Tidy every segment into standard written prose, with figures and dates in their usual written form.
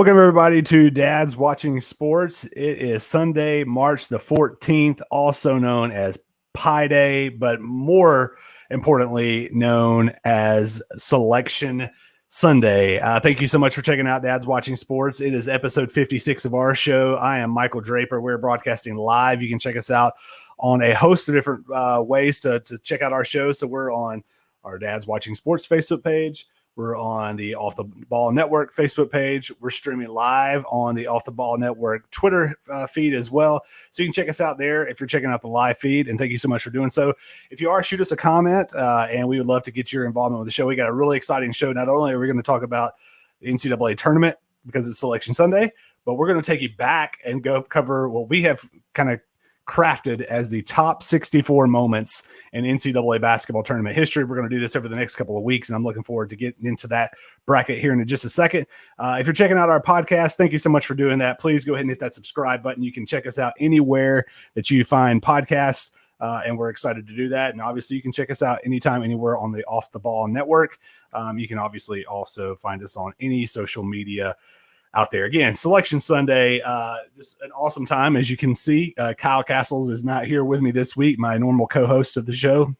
Welcome, everybody, to Dad's Watching Sports. It is Sunday, March the 14th, also known as Pi Day, but more importantly known as Selection Sunday. Thank you so much for checking out Dad's Watching Sports. It is episode 56 of our show. I am Michael Draper. We're broadcasting live. You can check us out on a host of different ways to check out our show. So we're on our Dad's Watching Sports Facebook page. We're on the Off the Ball Network Facebook page. We're streaming live on the Off the Ball Network Twitter feed as well. So you can check us out there if you're checking out the live feed. And thank you so much for doing so. If you are, shoot us a comment, and we would love to get your involvement with the show. We got a really exciting show. Not only are we going to talk about the NCAA tournament because it's Selection Sunday, but we're going to take you back and go cover what we have kind of crafted as the top 64 moments in NCAA basketball tournament history. We're going to do this over the next couple of weeks, and I'm looking forward to getting into that bracket here in just a second. If you're checking out our podcast, thank you so much for doing that. Please go ahead and hit that subscribe button. You can check us out anywhere that you find podcasts, and we're excited to do that. And obviously, you can check us out anytime, anywhere on the Off the Ball Network. You can obviously also find us on any social media out there. Again, Selection Sunday, just an awesome time. As you can see, Kyle Castles is not here with me this week, my normal co-host of the show.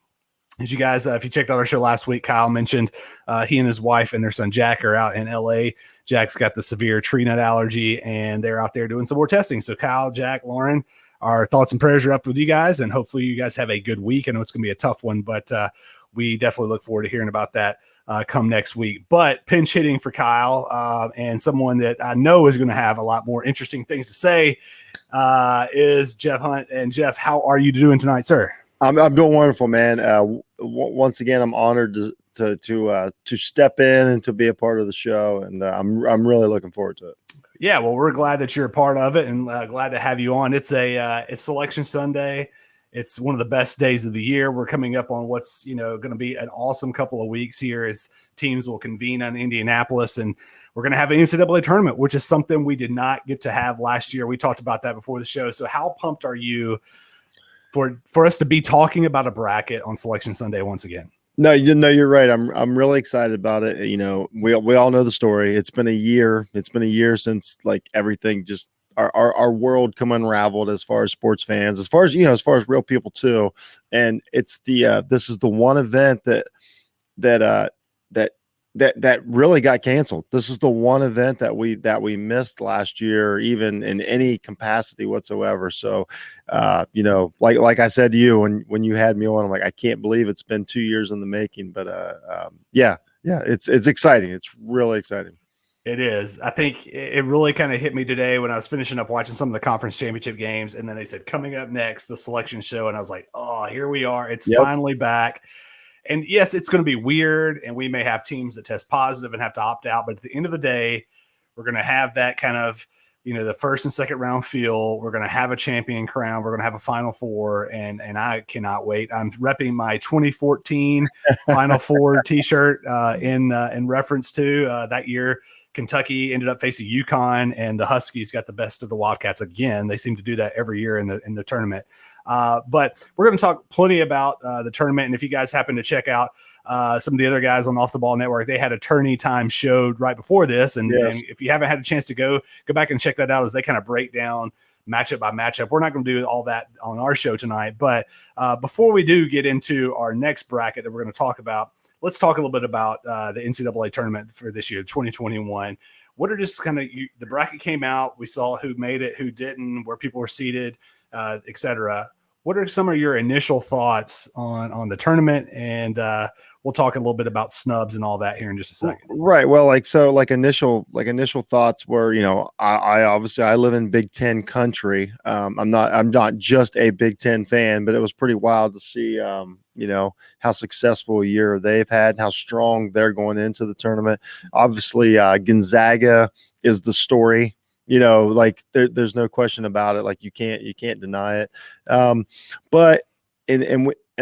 As you guys, if you checked out our show last week, Kyle mentioned he and his wife and their son Jack are out in LA. Jack's got the severe tree nut allergy, and they're out there doing some more testing. So Kyle, Jack, Lauren, our thoughts and prayers are up with you guys, and hopefully you guys have a good week. I know it's going to be a tough one, but we definitely look forward to hearing about that come next week. But pinch hitting for Kyle, and someone that I know is going to have a lot more interesting things to say, is Jeff Hunt. And Jeff, how are you doing tonight, sir? I'm doing wonderful, man. Once again, I'm honored to step in and to be a part of the show, and I'm really looking forward to it. Yeah, well, we're glad that you're a part of it, and glad to have you on. It's Selection Sunday. It's one of the best days of the year. We're coming up on what's going to be an awesome couple of weeks here as teams will convene in Indianapolis, and we're going to have an NCAA tournament, which is something we did not get to have last year. We talked about that before the show. So how pumped are you for us to be talking about a bracket on Selection Sunday once again? No, you're right. I'm really excited about it. We all know the story. It's been a year. It's been a year since like everything just our world come unraveled as far as sports fans, as far as real people too. And it's this is the one event that really got canceled. This is the one event that we missed last year, even in any capacity whatsoever. So, like I said to you when you had me on, I'm like, I can't believe it's been 2 years in the making. But yeah, it's exciting. It's really exciting. It is. I think it really kind of hit me today when I was finishing up watching some of the conference championship games, and then they said coming up next, the selection show, and I was like, oh, here we are. It's finally back. And yes, it's going to be weird, and we may have teams that test positive and have to opt out. But at the end of the day, we're going to have that kind of, the first and second round feel. We're going to have a champion crown. We're going to have a Final Four, and I cannot wait. I'm repping my 2014 Final Four T-shirt in reference to that year. Kentucky ended up facing UConn, and the Huskies got the best of the Wildcats again. They seem to do that every year in the tournament. But we're going to talk plenty about the tournament. And if you guys happen to check out some of the other guys on Off the Ball Network, they had a tourney time showed right before this. And if you haven't had a chance to go back and check that out as they kind of break down matchup by matchup. We're not going to do all that on our show tonight. But before we do get into our next bracket that we're going to talk about, let's talk a little bit about the NCAA tournament for this year, 2021. What are just kind of the bracket came out? We saw who made it, who didn't, where people were seated, et cetera. What are some of your initial thoughts on the tournament? And we'll talk a little bit about snubs and all that here in just a second. Right. Well, initial thoughts were, I obviously I live in Big Ten country. I'm not just a Big Ten fan, but it was pretty wild to see, how successful a year they've had, how strong they're going into the tournament. Obviously, Gonzaga is the story. There's no question about it. Like you can't deny it. But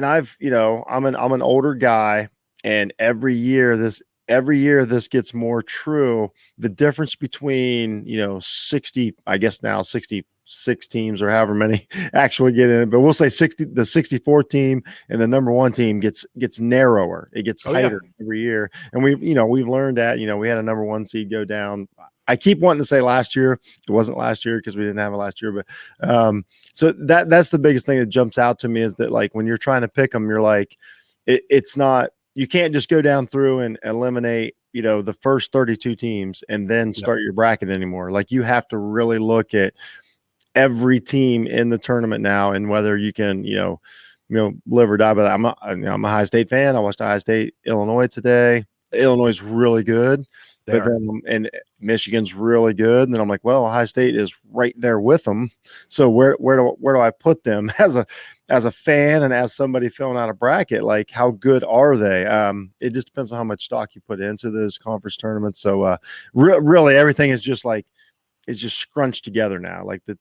I've, I'm an older guy, and every year this gets more true. The difference between, 60, I guess now 66 teams or however many actually get in it, but we'll say the 64 team and the number one team gets narrower. It gets tighter every year. And we've learned that, we had a number one seed go down. I keep wanting to say last year. It wasn't last year because we didn't have it last year, but so that's the biggest thing that jumps out to me is that like when you're trying to pick them, you're like, it's not, you can't just go down through and eliminate, the first 32 teams and then Yep. start your bracket anymore. Like you have to really look at every team in the tournament now and whether you can, live or die by that. I'm a High State fan. I watched High State Illinois today. Illinois is really good, but then and Michigan's really good. And then I'm like, well, Ohio State is right there with them. So where do I put them as a fan and as somebody filling out a bracket? Like, how good are they? It just depends on how much stock you put into those conference tournaments. So really, everything is just like it's just scrunched together now. Like the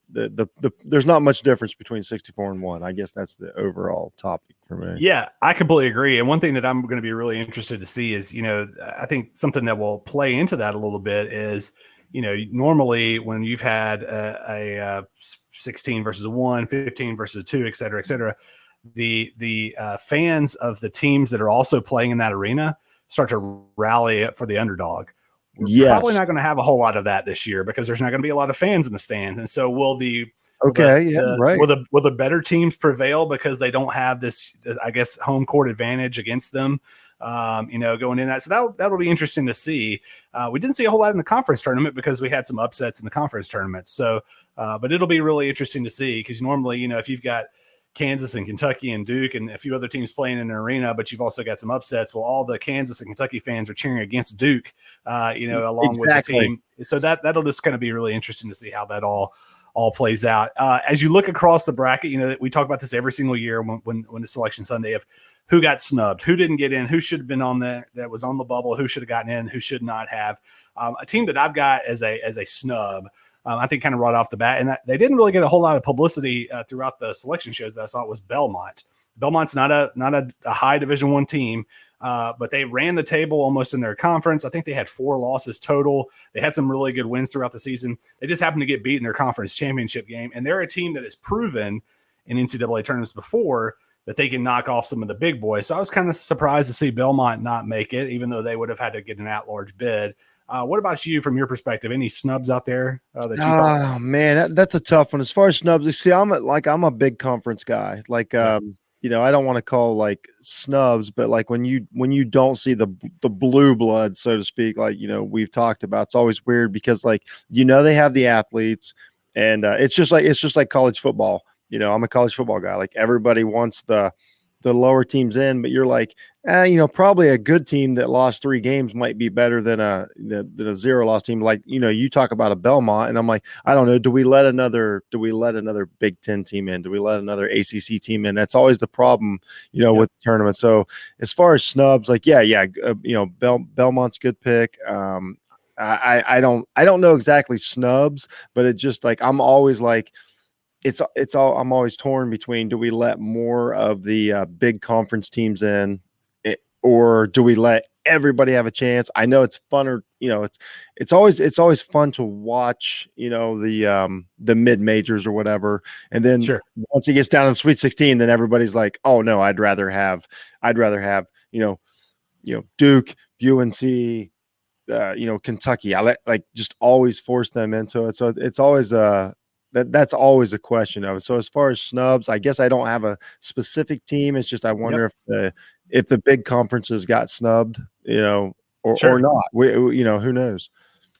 there's not much difference between 64-1. I guess that's the overall topic for me. Yeah, I completely agree. And one thing that I'm going to be really interested to see is, I think something that will play into that a little bit is, normally when you've had a 16 versus a 1, 15 versus a 2, et cetera, the fans of the teams that are also playing in that arena start to rally for the underdog. We're probably not going to have a whole lot of that this year because there's not going to be a lot of fans in the stands. And so will the better teams prevail because they don't have this, I guess, home court advantage against them, going in that. So that'll be interesting to see. We didn't see a whole lot in the conference tournament because we had some upsets in the conference tournament. So, but it'll be really interesting to see because normally, if you've got Kansas and Kentucky and Duke and a few other teams playing in an arena, but you've also got some upsets. Well, all the Kansas and Kentucky fans are cheering against Duke, along with the team. So that'll just kind of be really interesting to see how that all plays out. As you look across the bracket, we talk about this every single year when the Selection Sunday of who got snubbed, who didn't get in, who should have been on that was on the bubble, who should have gotten in, who should not have. A team that I've got as a snub, I think kind of right off the bat, and that they didn't really get a whole lot of publicity throughout the selection shows that I saw was Belmont. Belmont's not a high Division I team, but they ran the table almost in their conference. I think they had 4 losses total. They had some really good wins throughout the season. They just happened to get beat in their conference championship game, and they're a team that has proven in NCAA tournaments before that they can knock off some of the big boys. So I was kind of surprised to see Belmont not make it, even though they would have had to get an at-large bid. What about you from your perspective? Any snubs out there that you thought? Oh man, that's a tough one. As far as snubs, see, I'm a big conference guy. Like, I don't want to call like snubs, but like when you don't see the blue blood, so to speak, like we've talked about, it's always weird because like they have the athletes, and it's just like college football. I'm a college football guy. Like everybody wants the lower teams in, but you're like, probably a good team that lost 3 games might be better than a 0-loss team. Like, you talk about a Belmont, and I'm like, I don't know. Do we let another Big Ten team in? Do we let another ACC team in? That's always the problem, with the tournament. So as far as snubs, like, Belmont's good pick. I don't know exactly snubs, but it just like, I'm always like, I'm always torn between, do we let more of the big conference teams in, or do we let everybody have a chance? I know it's funner, it's always fun to watch, the mid majors or whatever. And then once it gets down to Sweet 16, then everybody's like, oh no, I'd rather have, Duke, UNC, Kentucky. I just always force them into it. So it's always that's always a question of it. So as far as snubs, I guess I don't have a specific team. It's just I wonder if the big conferences got snubbed, or not. Who knows?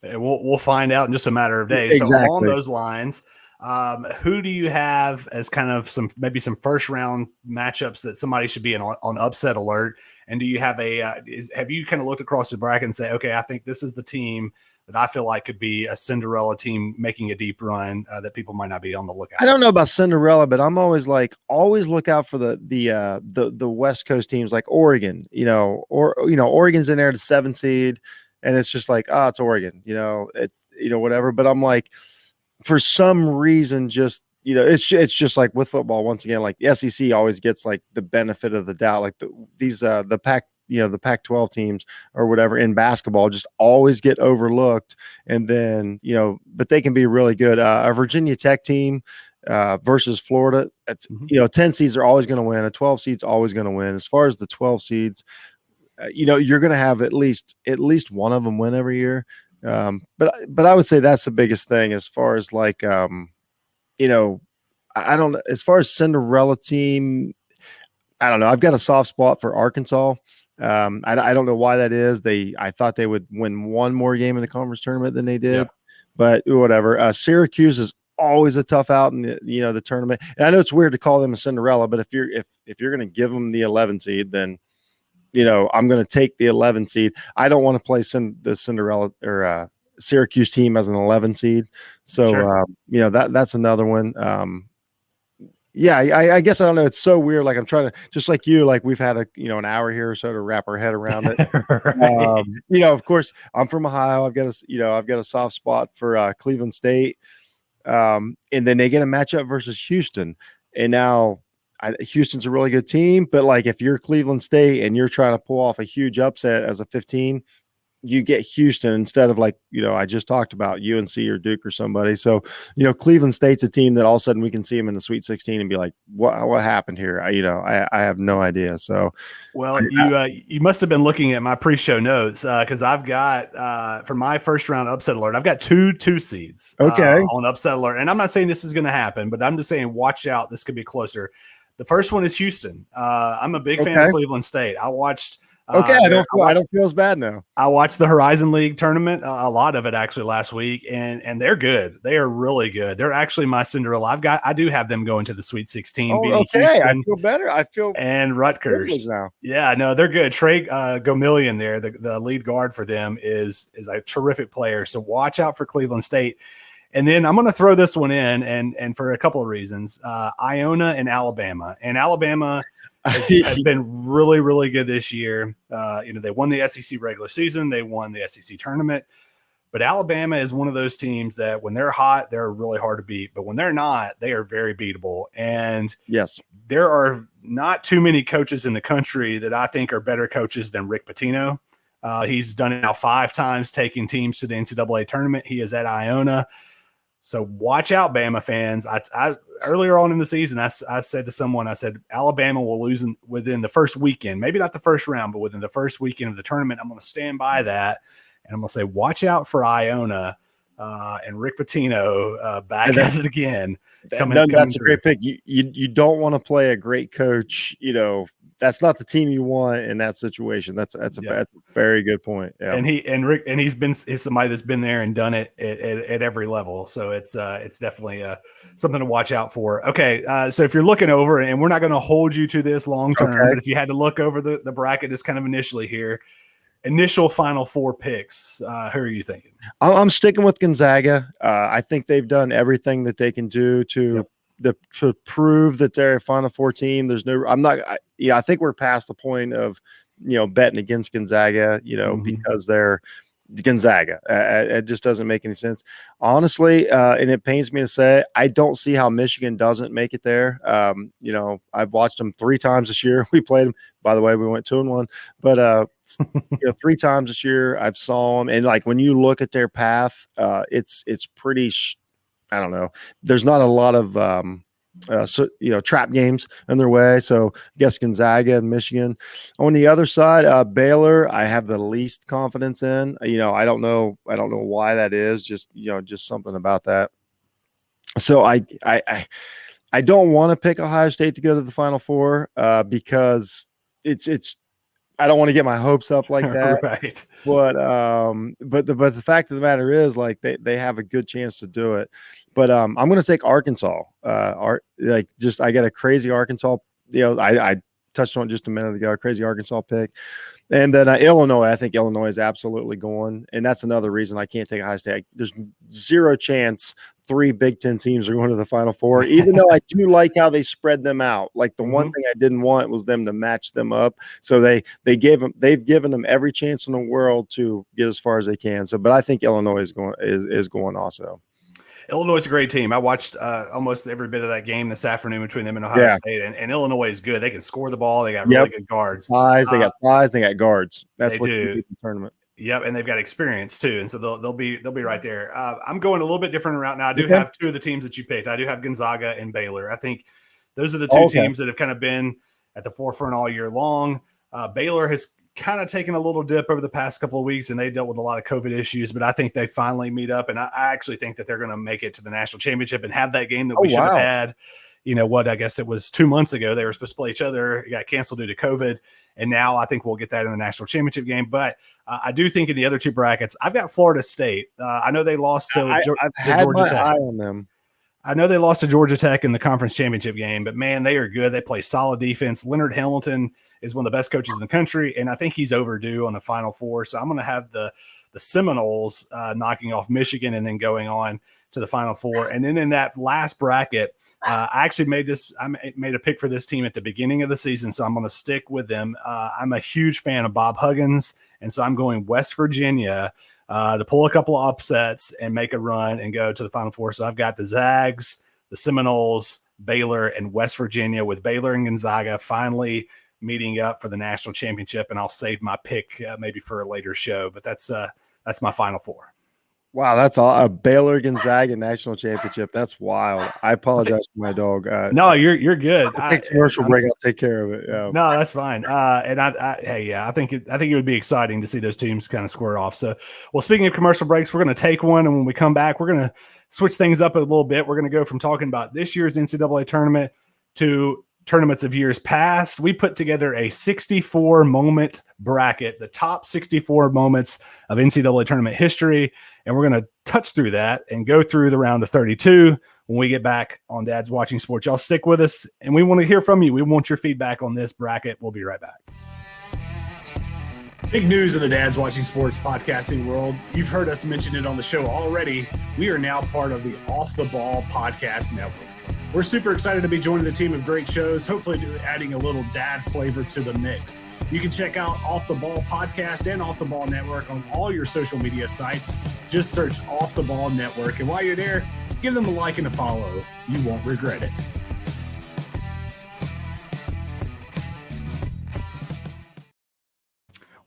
We'll find out in just a matter of days. Exactly. So along those lines, who do you have as kind of some first round matchups that somebody should be on upset alert? And do you have have you kind of looked across the bracket and say, okay, I think this is the team that I feel like could be a Cinderella team making a deep run that people might not be on the lookout? I don't know about Cinderella, but I'm always look out for the West Coast teams like Oregon, Oregon's in there, the 7 seed, and it's just like, it's Oregon, whatever. But I'm like, for some reason, just, it's just like with football, once again, like the SEC always gets like the benefit of the doubt. Like the Pac-12 teams or whatever in basketball just always get overlooked. And then, but they can be really good. A Virginia Tech team versus Florida, it's, 10 seeds are always going to win. A 12 seed's always going to win. As far as the 12 seeds, you're going to have at least one of them win every year. But I would say that's the biggest thing as far as like you know, I don't know as far as Cinderella team. I don't know. I've got a soft spot for Arkansas. I don't know why that is. I thought they would win one more game in the conference tournament than they did, Yep. but whatever. Syracuse is always a tough out in the tournament. And I know it's weird to call them a Cinderella, but if you're going to give them the 11 seed, then I'm going to take the 11 seed. I don't want to play the Cinderella or Syracuse team as an 11 seed. So Sure. that's another one. Yeah, I guess I don't know. It's so weird. Like I'm trying to, just like you, like we've had an hour here or so to wrap our head around it. Right. Of course, I'm from Ohio. I've got a soft spot for Cleveland State, and then they get a matchup versus Houston, and now Houston's a really good team. But like if you're Cleveland State and you're trying to pull off a huge upset as a 15, you get Houston instead of like, I just talked about UNC or Duke or somebody. So, Cleveland State's a team that all of a sudden we can see them in the Sweet 16 and be like, what happened here? I have no idea. So, Well, you must have been looking at my pre-show notes because I've got for my first round upset alert, I've got two seeds okay. on upset alert, and I'm not saying this is going to happen, but I'm just saying watch out. This could be closer. The first one is Houston. I'm a big fan of Cleveland State. I watched. Okay, I don't feel as bad now. I watched the Horizon League tournament, a lot of it actually last week, and they're good. They are really good. They're actually my Cinderella. I do have them going to the Sweet 16, beating okay. Houston. I feel better. I feel and Rutgers now. Yeah, no, they're good. Trey Gomillion there, the lead guard for them, is a terrific player. So watch out for Cleveland State. And then I'm going to throw this one in, and for a couple of reasons, Iona and Alabama. And Alabama has been really, really good this year. They won the SEC regular season. They won the SEC tournament. But Alabama is one of those teams that when they're hot, they're really hard to beat. But when they're not, they are very beatable. And yes, there are not too many coaches in the country that I think are better coaches than Rick Pitino. He's done it now 5 times, taking teams to the NCAA tournament. He is at Iona. So watch out, Bama fans. I earlier on in the season, I said to someone, I said, Alabama will lose within the first weekend, maybe not the first round, but within the first weekend of the tournament. I'm going to stand by that. And I'm going to say, watch out for Iona and Rick Pitino back at it again. That's a great pick. You don't want to play a great coach, that's not the team you want in that situation. That's a very good point. Yeah. And he's somebody that's been there and done it at every level. So it's definitely something to watch out for. Okay. So if you're looking over, and we're not going to hold you to this long term, but if you had to look over the bracket just kind of initially here, initial Final Four picks, who are you thinking? I'm sticking with Gonzaga. I think they've done everything that they can do to prove that they're a Final Four team. I think we're past the point of, betting against Gonzaga, because they're Gonzaga. It just doesn't make any sense, honestly. And it pains me to say, I don't see how Michigan doesn't make it there. I've watched them 3 times this year. We played them. By the way, we went 2-1, but 3 times this year I've saw them, and like when you look at their path, it's pretty. I don't know. There's not a lot of trap games in their way. So I guess Gonzaga and Michigan. On the other side, Baylor, I have the least confidence in. I don't know why that is. Just something about that. So I don't want to pick Ohio State to go to the Final Four because it's. I don't want to get my hopes up like that. Right. But the fact of the matter is, like, they have a good chance to do it. But I'm going to take Arkansas. I got a crazy Arkansas. I touched on it just a minute ago. A crazy Arkansas pick. And then Illinois, I think Illinois is absolutely going. And that's another reason I can't take Ohio State. There's zero chance 3 Big Ten teams are going to the Final Four, even though I do like how they spread them out. Like the one thing I didn't want was them to match them up. So they've given them every chance in the world to get as far as they can. So, but I think Illinois is going also. Illinois is a great team. I watched almost every bit of that game this afternoon between them and Ohio State, and Illinois is good. They can score the ball. They got really good guards. They got size. They got guards. That's what you do in the tournament. Yep, and they've got experience too, and so they'll be right there. I'm going a little bit different route now. I do have 2 of the teams that you picked. I do have Gonzaga and Baylor. I think those are the 2 teams that have kind of been at the forefront all year long. Baylor has kind of taken a little dip over the past couple of weeks, and they dealt with a lot of COVID issues, but I think they finally meet up, and I actually think that they're going to make it to the national championship and have that game that we should have had. I guess it was 2 months ago. They were supposed to play each other. It got canceled due to COVID, and now I think we'll get that in the national championship game. But I do think in the other two brackets, I've got Florida State. I know they lost to I've had Georgia my Tech. eye on them. I know they lost to Georgia Tech in the conference championship game, but man, they are good. They play solid defense. Leonard Hamilton is one of the best coaches in the country, and I think he's overdue on the Final Four. So I'm going to have the Seminoles knocking off Michigan and then going on to the Final Four. And then in that last bracket, I actually made a pick for this team at the beginning of the season, so I'm going to stick with them. I'm a huge fan of Bob Huggins, and so I'm going West Virginia to pull a couple of upsets and make a run and go to the Final Four. So I've got the Zags, the Seminoles, Baylor, and West Virginia, with Baylor and Gonzaga finally meeting up for the national championship. And I'll save my pick maybe for a later show, but that's my Final Four. Wow, that's all a Baylor Gonzaga national championship. That's wild. I apologize for my dog. No, you're good. Commercial break. I'll take care of it. Yeah. No, that's fine. And I think it would be exciting to see those teams kind of square off. So, well, speaking of commercial breaks, we're going to take one, and when we come back, we're going to switch things up a little bit. We're going to go from talking about this year's NCAA tournament to tournaments of years past. We put together a 64 moment bracket, the top 64 moments of NCAA tournament history. And we're going to touch through that and go through the round of 32 when we get back on Dad's Watching Sports. Y'all stick with us, and we want to hear from you. We want your feedback on this bracket. We'll be right back. Big news in the Dad's Watching Sports podcasting world. You've heard us mention it on the show already. We are now part of the Off the Ball Podcast Network. We're super excited to be joining the team of great shows, hopefully adding a little dad flavor to the mix. You can check out Off the Ball Podcast and Off the Ball Network on all your social media sites. Just search Off the Ball Network. And while you're there, give them a like and a follow. You won't regret it.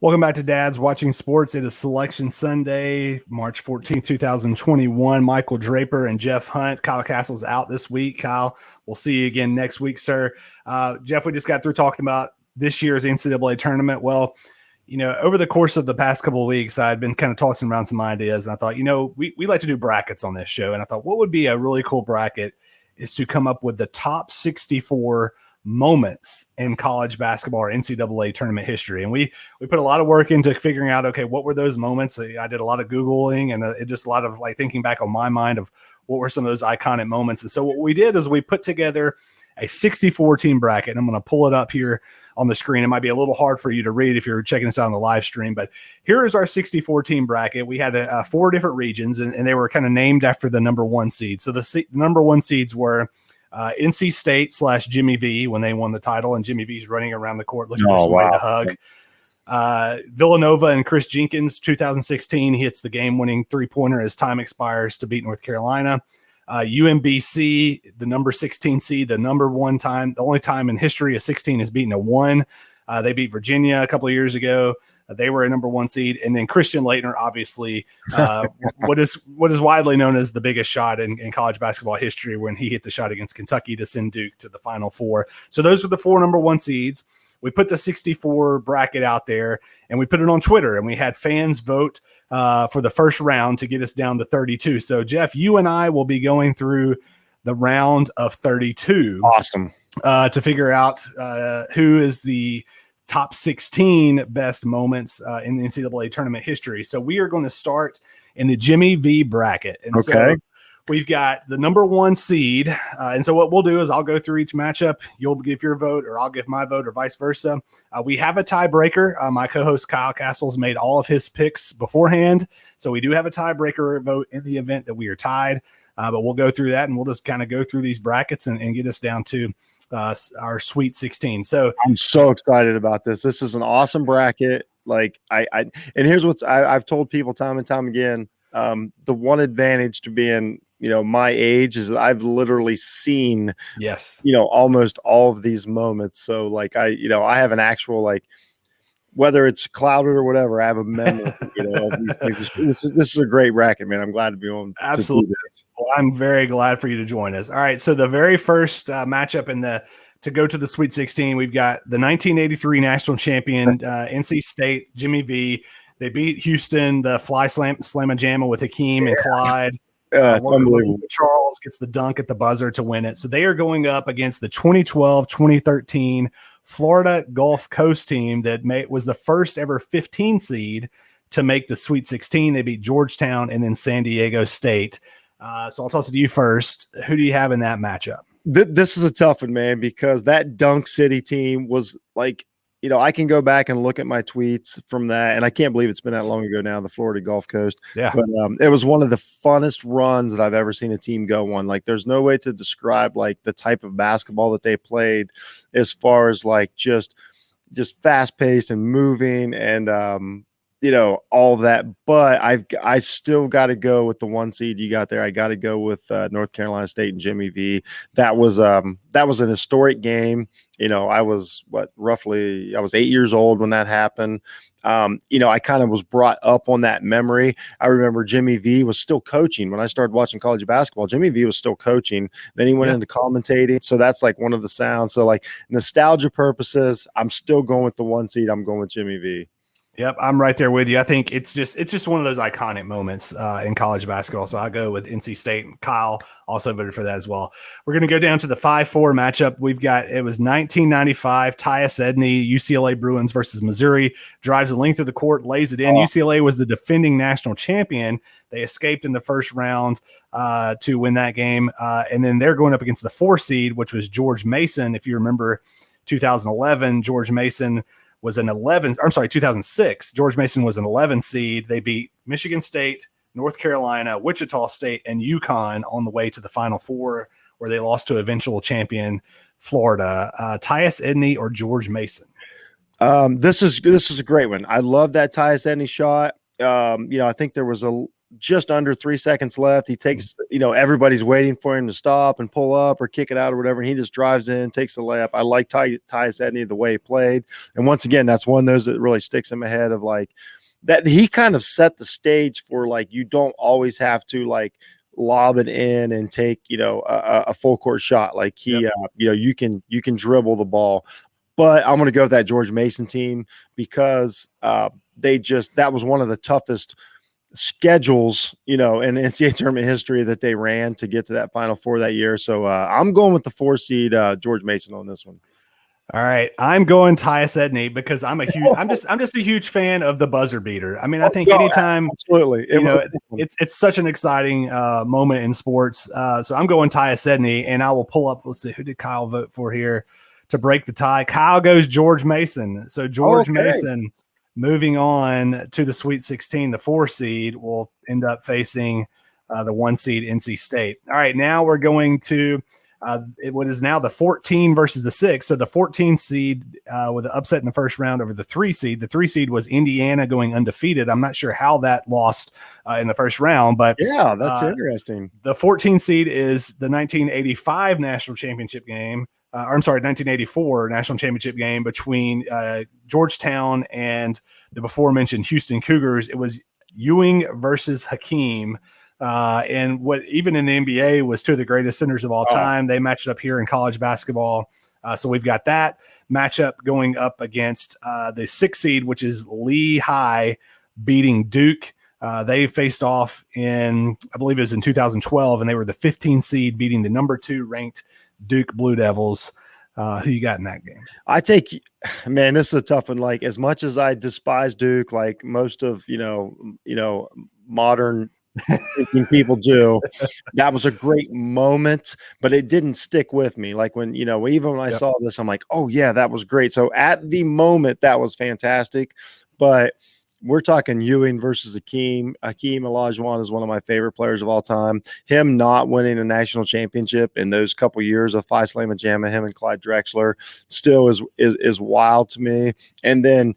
Welcome back to Dad's Watching Sports. It is Selection Sunday, March 14th, 2021. Michael Draper and Jeff Hunt. Kyle Castle's out this week. Kyle, we'll see you again next week, sir. Jeff, we just got through talking about this year's NCAA tournament. Well, over the course of the past couple of weeks, I'd been kind of tossing around some ideas, and I thought, we like to do brackets on this show. And I thought, what would be a really cool bracket is to come up with the top 64 moments in college basketball or NCAA tournament history. And we put a lot of work into figuring out, okay, what were those moments? I did a lot of Googling, and it just a lot of thinking back on my mind of what were some of those iconic moments. And so what we did is we put together a 64 team bracket, and I'm going to pull it up here on the screen. It might be a little hard for you to read if you're checking this out on the live stream, but here is our 64 team bracket. We had 4 different regions, and they were kind of named after the number 1 seed. So the number 1 seeds were NC State / Jimmy V when they won the title, and Jimmy V's running around the court looking for somebody to hug. Villanova and Chris Jenkins, 2016, he hits the game-winning three-pointer as time expires to beat North Carolina. UMBC, the number 16 seed, the only time in history a 16 has beaten a 1. They beat Virginia a couple of years ago. They were a number 1 seed. And then Christian Laettner, obviously, what is widely known as the biggest shot in college basketball history, when he hit the shot against Kentucky to send Duke to the Final Four. So those were the 4 number 1 seeds. We put the 64 bracket out there, and we put it on Twitter, and we had fans vote for the first round to get us down to 32. So, Jeff, you and I will be going through the round of 32. Awesome. To figure out who is the top 16 best moments in the NCAA tournament history. So we are going to start in the Jimmy V bracket. And so we've got the number 1 seed. And so what we'll do is I'll go through each matchup. You'll give your vote, or I'll give my vote, or vice versa. We have a tiebreaker. My co-host Kyle Castles made all of his picks beforehand. So we do have a tiebreaker vote in the event that we are tied. But we'll go through that, and we'll just kind of go through these brackets and get us down to our Sweet 16. So I'm so excited about this. This is an awesome bracket. And here's I've told people time and time again. The one advantage to being, my age is that I've literally seen, almost all of these moments. So I have an actual, whether it's clouded or whatever, I have a memory, of these things. This is a great bracket, man. I'm glad to be on. Absolutely. Well, I'm very glad for you to join us. All right. So the very first matchup in the to go to the Sweet 16. We've got the 1983 national champion NC State, Jimmy V. They beat Houston, the fly slamma jamma with Hakeem and Clyde. It's unbelievable. Charles gets the dunk at the buzzer to win it. So they are going up against the 2012-2013 Florida Gulf Coast team that was the first ever 15 seed to make the Sweet 16. They beat Georgetown and then San Diego State. So I'll toss it to you first. Who do you have in that matchup? This is a tough one, man, because that Dunk City team was like, I can go back and look at my tweets from that, and I can't believe it's been that long ago now, the Florida Gulf Coast. Yeah. But it was one of the funnest runs that I've ever seen a team go on. Like, there's no way to describe, like, the type of basketball that they played as far as, like, just fast-paced and moving and, all of that. But I still got to go with the one seed you got there. I got to go with North Carolina State and Jimmy V. That was an historic game. I was roughly 8 years old when that happened. I kind of was brought up on that memory. I remember Jimmy V was still coaching when I started watching college basketball. Jimmy V was still coaching. Then he went into commentating. So that's like one of the sounds. So like nostalgia purposes, I'm still going with the one seed. I'm going with Jimmy V. Yep, I'm right there with you. I think it's just one of those iconic moments in college basketball. So I go with NC State. Kyle also voted for that as well. We're going to go down to the 5-4 matchup. It was 1995, Tyus Edney, UCLA Bruins versus Missouri. Drives the length of the court, lays it in. UCLA was the defending national champion. They escaped in the first round to win that game. And then they're going up against the 4 seed, which was George Mason. If you remember 2011, George Mason was an 2006. George Mason was an 11 seed. They beat Michigan State, North Carolina, Wichita State, and UConn on the way to the Final Four, where they lost to eventual champion Florida. Tyus Edney or George Mason? This is a great one. I love that Tyus Edney shot. I think there was just under 3 seconds left. He takes, everybody's waiting for him to stop and pull up or kick it out or whatever. And he just drives in, takes the layup. I like Tyus Edney, the way he played. And once again, that's one of those that really sticks in my head of like that. He kind of set the stage for like, you don't always have to like lob it in and take, a full court shot. Like you can dribble the ball. But I'm going to go with that George Mason team because that was one of the toughest schedules, in NCAA tournament history that they ran to get to that Final Four that year. So I'm going with the 4 seed George Mason on this one. All right, I'm going Tyus Edney because I'm just a huge fan of the buzzer beater. I mean, I think anytime, absolutely, it's such an exciting moment in sports. So I'm going Tyus Edney, and I will pull up. Let's see, who did Kyle vote for here to break the tie? Kyle goes George Mason. So George Mason. Moving on to the Sweet 16, the 4 seed will end up facing the 1 seed NC State. All right, now we're going to what is now the 14 versus the 6. So the 14 seed with an upset in the first round over the 3 seed. The 3 seed was Indiana going undefeated. I'm not sure how that lost in the first round, but yeah, that's interesting. The 14 seed is the 1985 national championship game. 1984 national championship game between Georgetown and the before mentioned Houston Cougars. It was Ewing versus Hakeem. And what even in the NBA was 2 of the greatest centers of all time. They matched up here in college basketball. So we've got that matchup going up against the 6 seed, which is Lehigh beating Duke. They faced off in, I believe it was in 2012, and they were the 15 seed beating the number 2 ranked Duke Blue Devils. Who you got in that game? Man, this is a tough one. Like, as much as I despise Duke, like most of modern thinking people do, that was a great moment, but it didn't stick with me. Like when I saw this, I'm like, oh yeah, that was great. So at the moment, that was fantastic, but we're talking Ewing versus Hakeem. Hakeem Olajuwon is one of my favorite players of all time. Him not winning a national championship in those couple years of Phi Slamma Jamma, him and Clyde Drexler, still is wild to me. And then,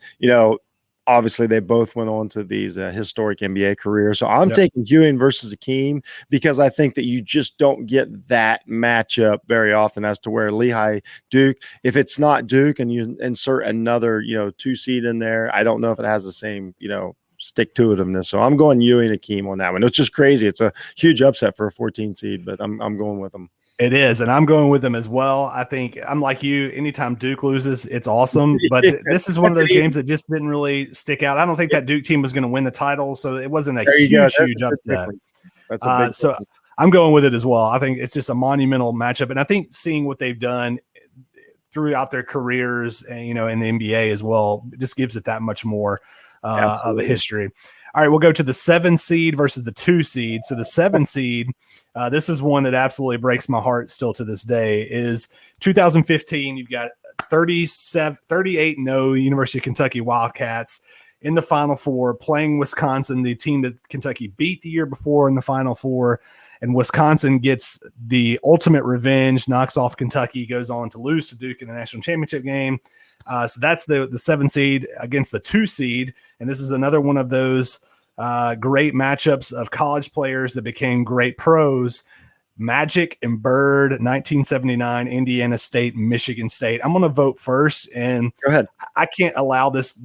obviously they both went on to these historic NBA careers. So I'm taking Ewing versus Hakeem because I think that you just don't get that matchup very often as to where Lehigh Duke, if it's not Duke and you insert another, 2 seed in there, I don't know if it has the same, stick to itiveness. So I'm going Ewing Hakeem on that one. It's just crazy. It's a huge upset for a 14 seed, but I'm going with them. It is, and I'm going with them as well. I think I'm like you. Anytime Duke loses, it's awesome. But this is one of those games that just didn't really stick out. I don't think that Duke team was going to win the title, so it wasn't a There you go. huge upset. That's a big So I'm going with it as well. I think it's just a monumental matchup, and I think seeing what they've done throughout their careers, and in the NBA as well, just gives it that much more of a history. All right, we'll go to the 7 seed versus the 2 seed. So the 7 seed, this is one that absolutely breaks my heart still to this day, is 2015. You've got 38-0 University of Kentucky Wildcats in the Final Four playing Wisconsin, the team that Kentucky beat the year before in the Final Four. And Wisconsin gets the ultimate revenge, knocks off Kentucky, goes on to lose to Duke in the national championship game. So that's the 7 seed against the 2 seed. And this is another one of those great matchups of college players that became great pros. Magic and Bird, 1979, Indiana State, Michigan State. I'm going to vote first, and go ahead. I can't allow this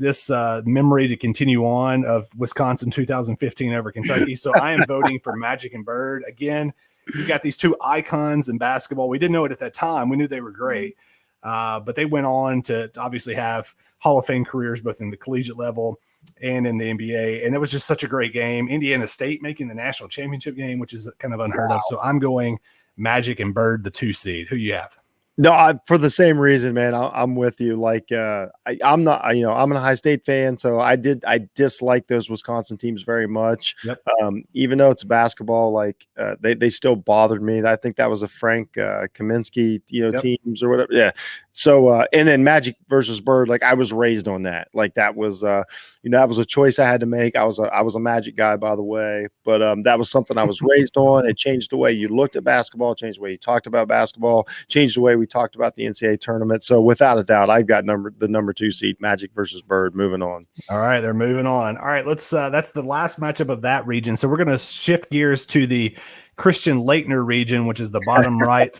memory to continue on of Wisconsin 2015 over Kentucky. So I am voting for Magic and Bird. Again, you got these two icons in basketball. We didn't know it at that time. We knew they were great. But they went on to obviously have Hall of Fame careers, both in the collegiate level and in the NBA. And it was just such a great game. Indiana State making the national championship game, which is kind of unheard of. So I'm going Magic and Bird, the 2 seed. Who you have? No, for the same reason, man. I'm with you. Like, I'm not, I'm an Ohio State fan, so I dislike those Wisconsin teams very much. Yep. Even though it's basketball, like they still bothered me. I think that was a Frank Kaminsky, teams or whatever. Yeah. So, and then Magic versus Bird, like I was raised on that. Like that was, that was a choice I had to make. I was a Magic guy, by the way, but that was something I was raised on. It changed the way you looked at basketball, changed the way you talked about basketball, changed the way we talked about the NCAA tournament. So without a doubt, I've got the number 2 seed, Magic versus Bird. Moving on. All right, they're moving on. All right, let's. That's the last matchup of that region. So we're going to shift gears to the Christian Laettner region, which is the bottom right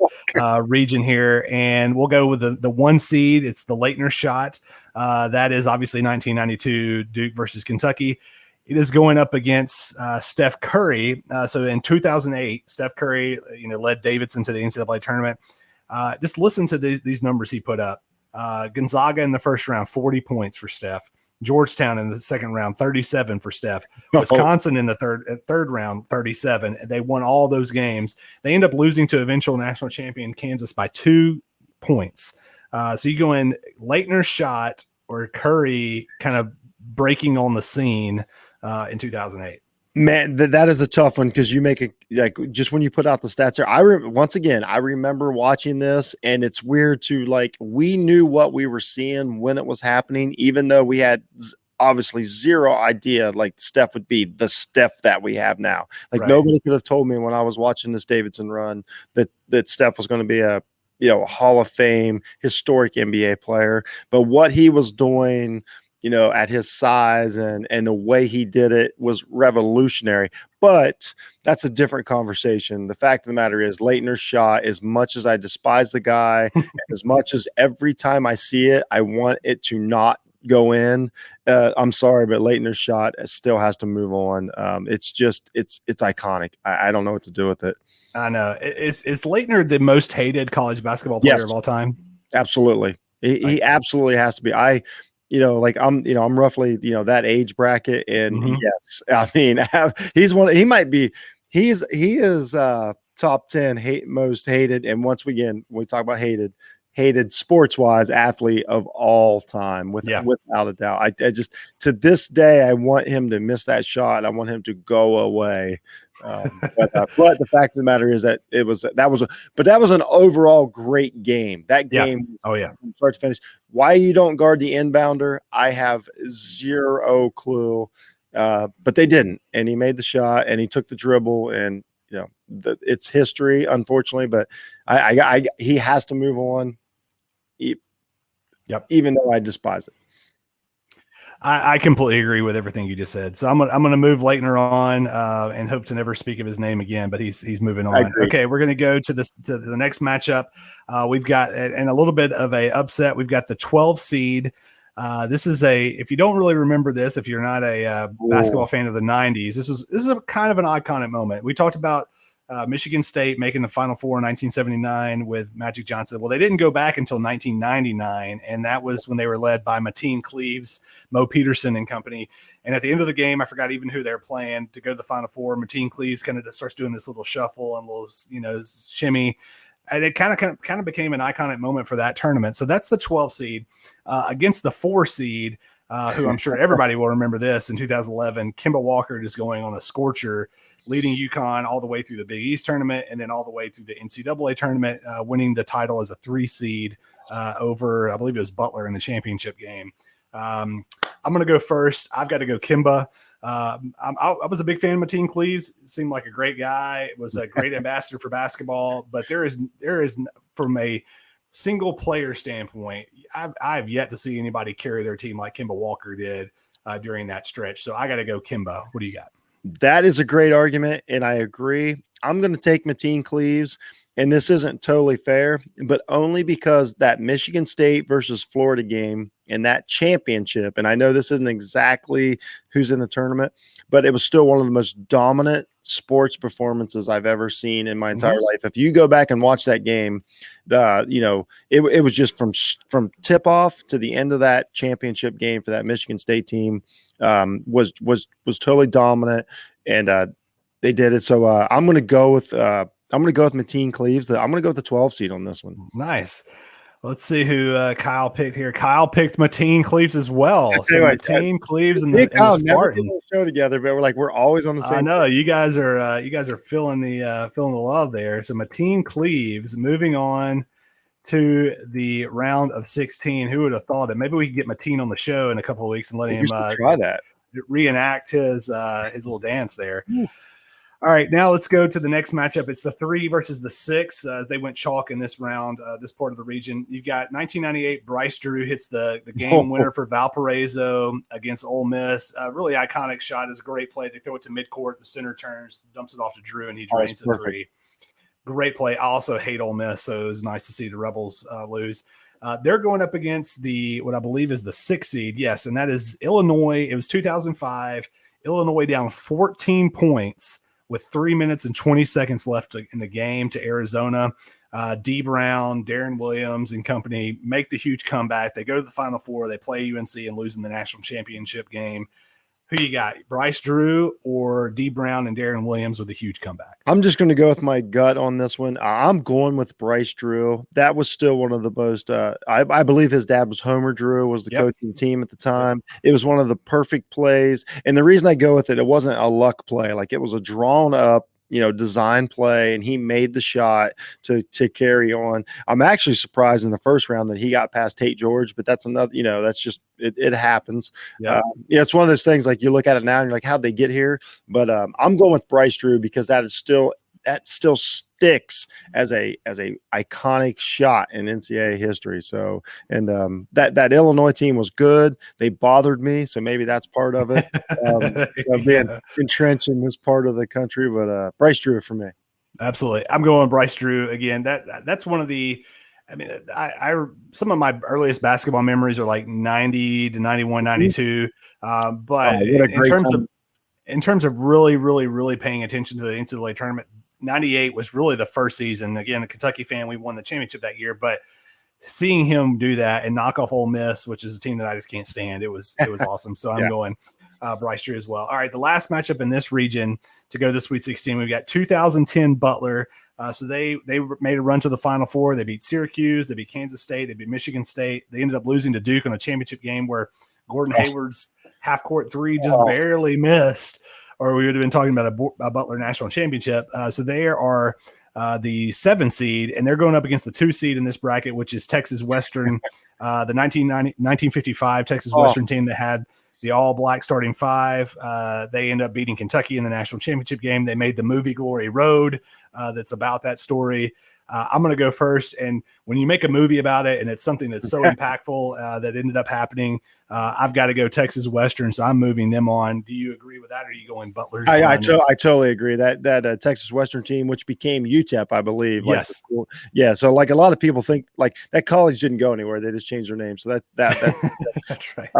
region here, and we'll go with the 1 seed. It's the Laettner shot. That is obviously 1992 Duke versus Kentucky. It is going up against Steph Curry. So in 2008, Steph Curry, led Davidson to the NCAA tournament. Just listen to these numbers he put up. Gonzaga in the first round, 40 points for Steph. Georgetown in the second round, 37 for Steph. Wisconsin in the third round, 37. They won all those games. They end up losing to eventual national champion Kansas by 2 points. So you go in Laettner's shot or Curry kind of breaking on the scene in 2008. Man, that is a tough one because you make it like just when you put out the stats there. I remember watching this, and it's weird to like we knew what we were seeing when it was happening, even though we had obviously zero idea like Steph would be the Steph that we have now. Like nobody could have told me when I was watching this Davidson run that Steph was going to be a Hall of Fame historic NBA player. But what he was doing, at his size and the way he did it was revolutionary. But that's a different conversation. The fact of the matter is Laettner's shot, as much as I despise the guy, as much as every time I see it, I want it to not go in. I'm sorry, but Laettner's shot still has to move on. It's iconic. I don't know what to do with it. I know. Is Laettner the most hated college basketball player of all time? Absolutely. He absolutely has to be. I'm roughly, that age bracket. And yes, I mean, he is top 10 most hated. And once again, when we talk about hated sports wise athlete of all time without a doubt. I just, to this day, I want him to miss that shot. I want him to go away. But the fact of the matter is that that was an overall great game. That game, from start to finish. Why you don't guard the inbounder, I have zero clue. But they didn't, and he made the shot, and he took the dribble, and it's history, unfortunately. But he has to move on. Even though I despise it. I completely agree with everything you just said. So I'm gonna move Laettner on and hope to never speak of his name again. But he's moving on. Okay, we're gonna go to the next matchup. We've got and a little bit of a upset. We've got the 12 seed. This is if you don't really remember this, if you're not a basketball fan of the 90s, this is a kind of an iconic moment. We talked about Michigan State making the Final Four in 1979 with Magic Johnson. Well, they didn't go back until 1999, and that was when they were led by Mateen Cleaves, Mo Peterson and company. And at the end of the game, I forgot even who they were playing to go to the Final Four. Mateen Cleaves kind of starts doing this little shuffle and little, shimmy. And it kind of became an iconic moment for that tournament. So that's the 12 seed against the 4 seed, who I'm sure everybody will remember this in 2011. Kemba Walker just going on a scorcher, leading UConn all the way through the Big East tournament and then all the way through the NCAA tournament, winning the title as a 3 seed over, I believe it was Butler in the championship game. I'm going to go first. I've got to go Kemba. I was a big fan of Mateen Cleaves. Seemed like a great guy. Was a great ambassador for basketball. But there is from a single player standpoint, I've yet to see anybody carry their team like Kemba Walker did during that stretch. So I got to go Kemba. What do you got? That is a great argument, and I agree. I'm going to take Mateen Cleaves, and this isn't totally fair, but only because that Michigan State versus Florida game and that championship, and I know this isn't exactly who's in the tournament, but it was still one of the most dominant sports performances I've ever seen in my entire life. If you go back and watch that game, it was just from tip off to the end of that championship game for that Michigan State team was totally dominant, and they did it. So I'm going to go with Mateen Cleaves. I'm going to go with the 12 seed on this one. Nice. Let's see who Kyle picked here. Kyle picked Mateen Cleaves as well. So Mateen Cleaves and the Spartans never did the show together, but we're always on the same. I know you guys are feeling the love there. So Mateen Cleaves moving on to the round of 16. Who would have thought it? Maybe we could get Mateen on the show in a couple of weeks and let him try that, reenact his little dance there. Ooh. All right, now let's go to the next matchup. It's the 3 versus the 6 as they went chalk in this round, this part of the region. You've got 1998, Bryce Drew hits the game winner for Valparaiso against Ole Miss. Really iconic shot. Is a great play. They throw it to midcourt. The center turns, dumps it off to Drew, and he drains the 3. Great play. I also hate Ole Miss, so it was nice to see the Rebels lose. They're going up against what I believe is the 6 seed. Yes, and that is Illinois. It was 2005. Illinois down 14 points with 3 minutes and 20 seconds left in the game to Arizona. D. Brown, Darren Williams, and company make the huge comeback. They go to the Final Four. They play UNC and lose in the national championship game. Who you got, Bryce Drew or D. Brown and Darren Williams with a huge comeback? I'm just going to go with my gut on this one. I'm going with Bryce Drew. That was still one of the most I believe his dad was Homer Drew, was the coach of the team at the time. It was one of the perfect plays. And the reason I go with it wasn't a luck play. Like, it was a drawn up, design play, and he made the shot to carry on. I'm actually surprised in the first round that he got past Tate George, but that's another, that's just, it happens. Yeah. It's one of those things, like, you look at it now and you're like, how'd they get here? But I'm going with Bryce Drew because that still sticks as a iconic shot in NCAA history. So, and that Illinois team was good. They bothered me, so maybe that's part of it. Being entrenched in this part of the country, but Bryce Drew for me. Absolutely, I'm going Bryce Drew again. That's one of the. I mean, I some of my earliest basketball memories are like 90 to 91, 92. But in terms of really, really, really paying attention to the NCAA tournament, 98 was really the first season. Again, a Kentucky fan, we won the championship that year, but seeing him do that and knock off Ole Miss, which is a team that I just can't stand, it was awesome. So I'm going Bryce Drew as well. All right, the last matchup in this region to go to the Sweet 16, we've got 2010 Butler. So they made a run to the Final Four. They beat Syracuse. They beat Kansas State. They beat Michigan State. They ended up losing to Duke on a championship game where Gordon Hayward's half-court 3 just barely missed, or we would have been talking about a Butler national championship. So they are the 7 seed, and they're going up against the 2 seed in this bracket, which is Texas Western, the 1955 Texas Western team that had the all-black starting 5. They end up beating Kentucky in the national championship game. They made the movie Glory Road that's about that story. I'm going to go first. And when you make a movie about it and it's something that's so impactful that ended up happening, I've got to go Texas Western. So I'm moving them on. Do you agree with that? Or are you going Butler's? I totally agree that Texas Western team, which became UTEP, I believe. Yes. Yeah. So like a lot of people think like that college didn't go anywhere. They just changed their name. So that's that's right.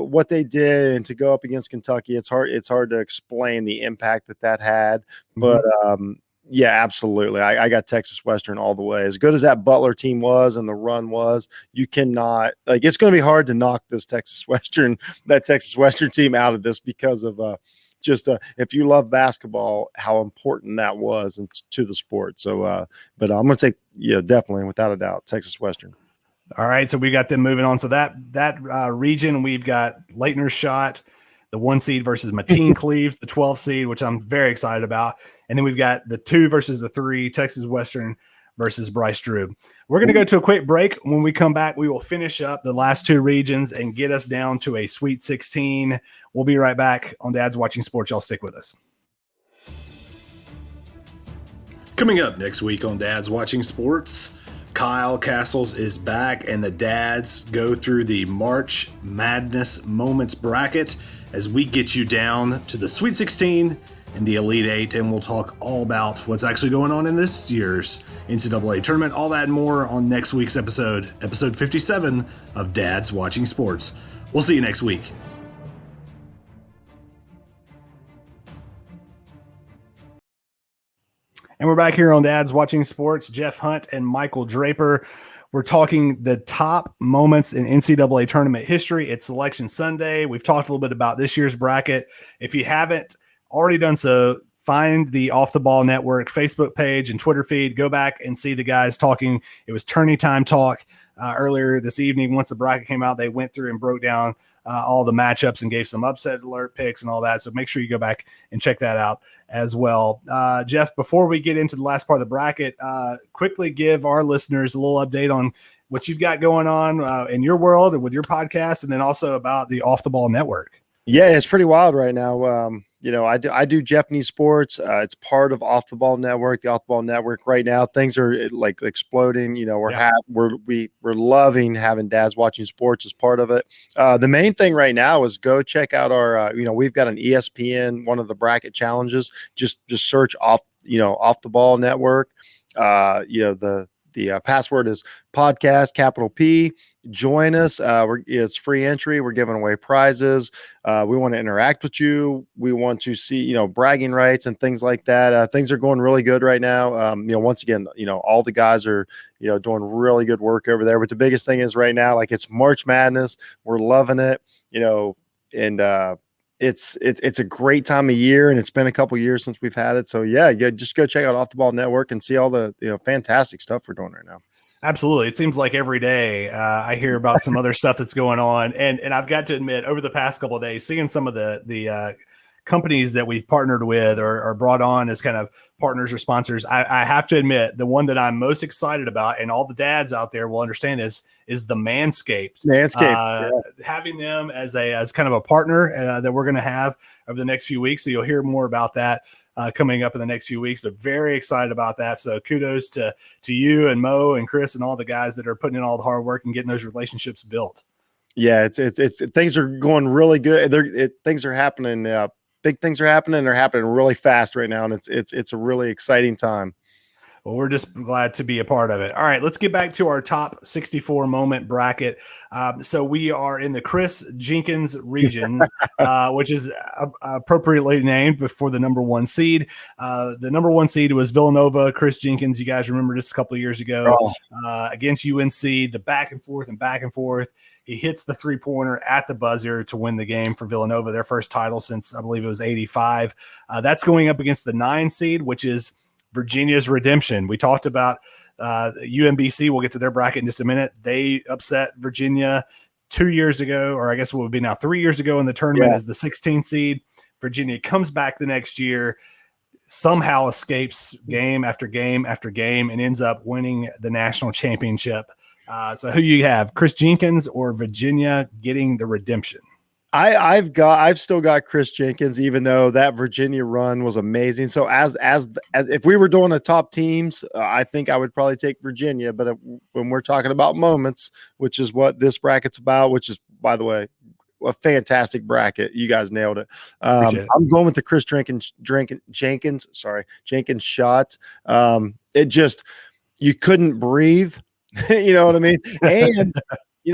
What they did and to go up against Kentucky, it's hard to explain the impact that had. But yeah, absolutely. I got Texas Western all the way. As good as that Butler team was and the run was, you cannot it's going to be hard to knock that Texas Western team out of this because of if you love basketball, how important that was to the sport. So, but I'm going to take definitely without a doubt Texas Western. All right, so we got them moving on. So that region, we've got Leitner's Shot, the 1 seed versus Mateen Cleaves, the 12 seed, which I'm very excited about. And then we've got the 2 versus the 3, Texas Western versus Bryce Drew. We're going to go to a quick break. When we come back, we will finish up the last 2 regions and get us down to a Sweet 16. We'll be right back on Dad's Watching Sports. Y'all stick with us. Coming up next week on Dad's Watching Sports, Kyle Castles is back, and the dads go through the March Madness Moments bracket as we get you down to the Sweet 16 and the Elite 8, and we'll talk all about what's actually going on in this year's NCAA tournament. All that and more on next week's episode 57 of Dad's Watching Sports. We'll see you next week. And we're back here on Dad's Watching Sports. Jeff Hunt and Michael Draper. We're talking the top moments in NCAA tournament history. It's Selection Sunday. We've talked a little bit about this year's bracket. If you haven't already done so, find the Off the Ball Network Facebook page and Twitter feed. Go back and see the guys talking. It was Tourney Time Talk earlier this evening. Once the bracket came out, they went through and broke down all the matchups and gave some upset alert picks and all that. So make sure you go back and check that out as well. Jeff, before we get into the last part of the bracket, quickly give our listeners a little update on what you've got going on in your world and with your podcast, and then also about the Off the Ball Network. Yeah, it's pretty wild right now. I do Jeff Needs Sports. It's part of Off the Ball Network. The Off the Ball Network right now, things are like exploding. We're loving having Dads Watching Sports as part of it. The main thing right now is go check out our. We've got an ESPN, one of the bracket challenges. Just search Off the Ball Network. The password is podcast, capital P. Join us. It's free entry. We're giving away prizes. We want to interact with you. We want to see, bragging rights and things like that. Things are going really good right now. Once again, all the guys are, doing really good work over there. But the biggest thing is right now, like it's March Madness. We're loving it, and it's a great time of year, and it's been a couple years since we've had it. So yeah, just go check out Off the Ball Network and see all the fantastic stuff we're doing right now. Absolutely. It seems like every day I hear about some other stuff that's going on. And I've got to admit, over the past couple of days, seeing some of the companies that we've partnered with or brought on as kind of partners or sponsors, I have to admit, the one that I'm most excited about, and all the dads out there will understand this, is the Manscaped. Having them as kind of a partner that we're going to have over the next few weeks. So you'll hear more about that coming up in the next few weeks, but very excited about that. So kudos to you and Mo and Chris and all the guys that are putting in all the hard work and getting those relationships built. Yeah, it's things are going really good. Things are happening. Big things are happening. They're happening really fast right now, and it's a really exciting time. Well, we're just glad to be a part of it. All right, let's get back to our top 64 moment bracket. So we are in the Chris Jenkins region, which is appropriately named before the number 1 seed. The number 1 seed was Villanova. Chris Jenkins, you guys remember this a couple of years ago against UNC, the back and forth. He hits the 3-pointer at the buzzer to win the game for Villanova, their first title since I believe it was 85. That's going up against the 9 seed, which is Virginia's redemption. We talked about UMBC. We'll get to their bracket in just a minute. They upset Virginia 2 years ago, or I guess it would be now 3 years ago in the tournament as the 16 seed. Virginia comes back the next year, somehow escapes game after game after game, and ends up winning the national championship. So who you have, Chris Jenkins or Virginia getting the redemption? I've still got Chris Jenkins, even though that Virginia run was amazing. So as if we were doing a top teams, I think I would probably take Virginia. But when we're talking about moments, which is what this bracket's about, which is, by the way, a fantastic bracket. You guys nailed it. Appreciate it. I'm going with the Chris Jenkins shot. It just, you couldn't breathe. You know what I mean? And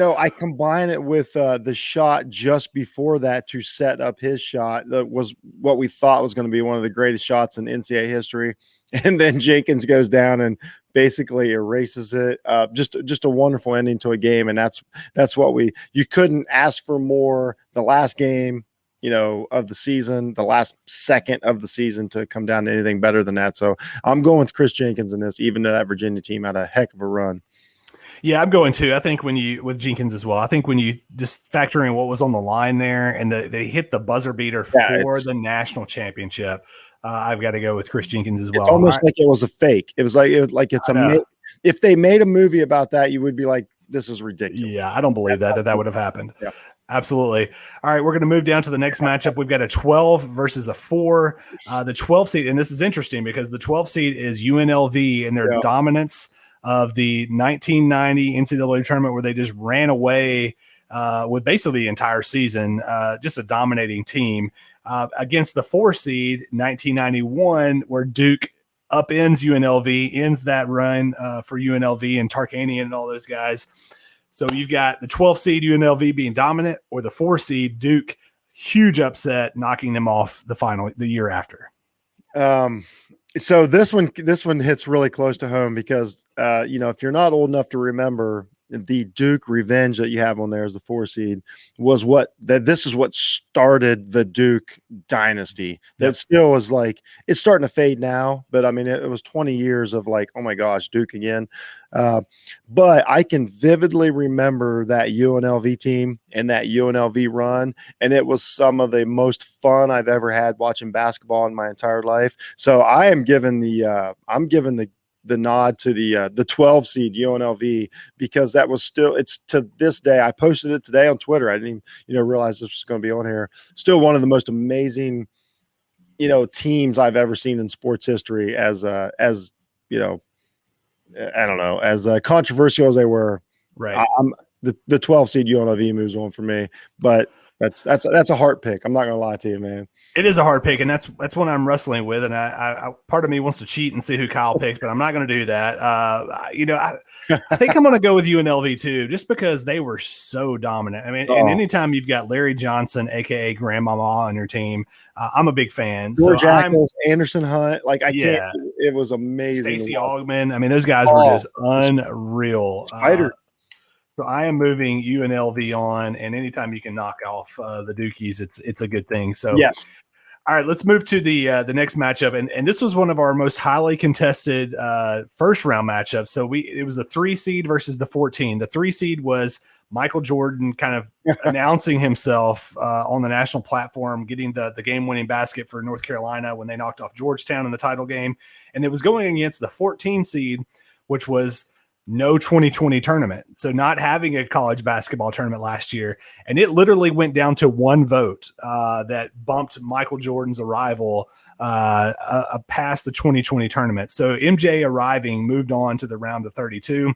I combine it with the shot just before that to set up his shot. That was what we thought was going to be one of the greatest shots in NCAA history. And then Jenkins goes down and basically erases it. Just a wonderful ending to a game. And that's what you couldn't ask for more. The last game, of the season, the last second of the season, to come down to anything better than that. So I'm going with Chris Jenkins in this, even though that Virginia team had a heck of a run. Yeah, I'm going to. I think with Jenkins as well, I think when you just factor in what was on the line there and they hit the buzzer beater for the national championship, I've got to go with Chris Jenkins as well. It's almost like it was a fake. It was like it's if they made a movie about that, you would be like, this is ridiculous. Yeah, I don't believe that would have happened. Yeah. Absolutely. All right, we're going to move down to the next matchup. We've got a 12 versus a 4. The 12 seed, and this is interesting because the 12 seed is UNLV and their dominance of the 1990 NCAA tournament, where they just ran away with basically the entire season, just a dominating team, against the 4 seed 1991, where Duke upends UNLV, ends that run for UNLV and Tarkanian and all those guys. So you've got the 12 seed UNLV being dominant, or the 4 seed Duke, huge upset, knocking them off the year after. So this one hits really close to home because if you're not old enough to remember, the Duke revenge that you have on there as the 4 seed was this is what started the Duke dynasty. That still is like, it's starting to fade now, but I mean, it was 20 years of like, oh my gosh, Duke again. But I can vividly remember that UNLV team and that UNLV run, and it was some of the most fun I've ever had watching basketball in my entire life. So I am giving the nod to the 12 seed UNLV, because that was still, it's to this day. I posted it today on Twitter. I didn't even realize this was going to be on here. Still one of the most amazing teams I've ever seen in sports history. As I don't know, as controversial as they were, right? I'm the 12 seed UNLV moves on for me, but that's a heart pick. I'm not gonna lie to you, man. It is a hard pick, and that's what I'm wrestling with. And I part of me wants to cheat and see who Kyle picks, but I'm not going to do that. I think I'm going to go with UNLV too, just because they were so dominant. I mean, and anytime you've got Larry Johnson, aka Grandmama, on your team, I'm a big fan. George Ackles, Anderson Hunt, can't. It was amazing. Stacey Augman. I mean, those guys were just unreal. So I am moving UNLV on, and anytime you can knock off the Dukies, it's a good thing. So yes. All right, let's move to the next matchup, and this was one of our most highly contested first round matchups. So it was the 3 seed versus the 14. The 3 seed was Michael Jordan, kind of announcing himself on the national platform, getting the game winning basket for North Carolina when they knocked off Georgetown in the title game, and it was going against the 14 seed, which was no 2020 tournament. So not having a college basketball tournament last year. And it literally went down to one vote that bumped Michael Jordan's arrival past the 2020 tournament. So MJ arriving moved on to the round of 32,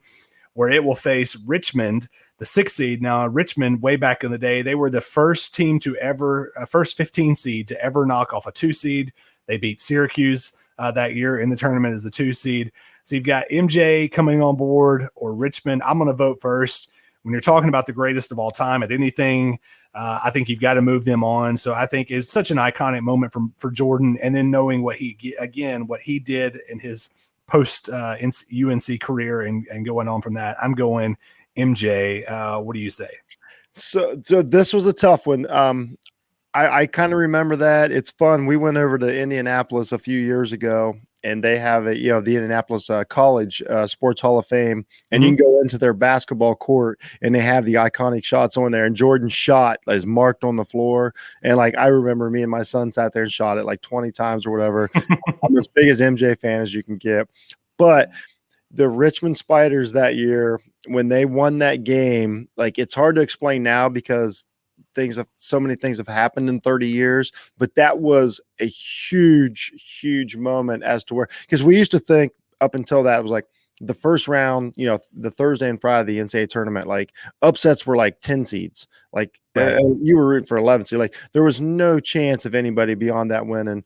where it will face Richmond, the 6th seed. Now, Richmond, way back in the day, they were the first team to ever, first 15 seed to ever knock off a 2 seed. They beat Syracuse that year in the tournament as the 2 seed. So you've got MJ coming on board or Richmond. I'm going to vote first. When you're talking about the greatest of all time at anything, I think you've got to move them on. So I think it's such an iconic moment for Jordan. And then knowing what he did in his post UNC career and going on from that, I'm going MJ. What do you say? So this was a tough one. I kind of remember that. It's fun. We went over to Indianapolis a few years ago, and they have the Indianapolis College Sports Hall of Fame, and you can go into their basketball court, and they have the iconic shots on there. And Jordan's shot is marked on the floor, and I remember me and my son sat there and shot it like 20 times or whatever. I'm as big as MJ fan as you can get, but the Richmond Spiders that year, when they won that game, it's hard to explain now because so many things have happened in 30 years, but that was a huge, huge moment as to where, because we used to think up until that it was like the first round, the Thursday and Friday, the NCAA tournament, like upsets were like 10 seeds. Like Right. you were rooting for 11 seed. Like there was no chance of anybody beyond that win. And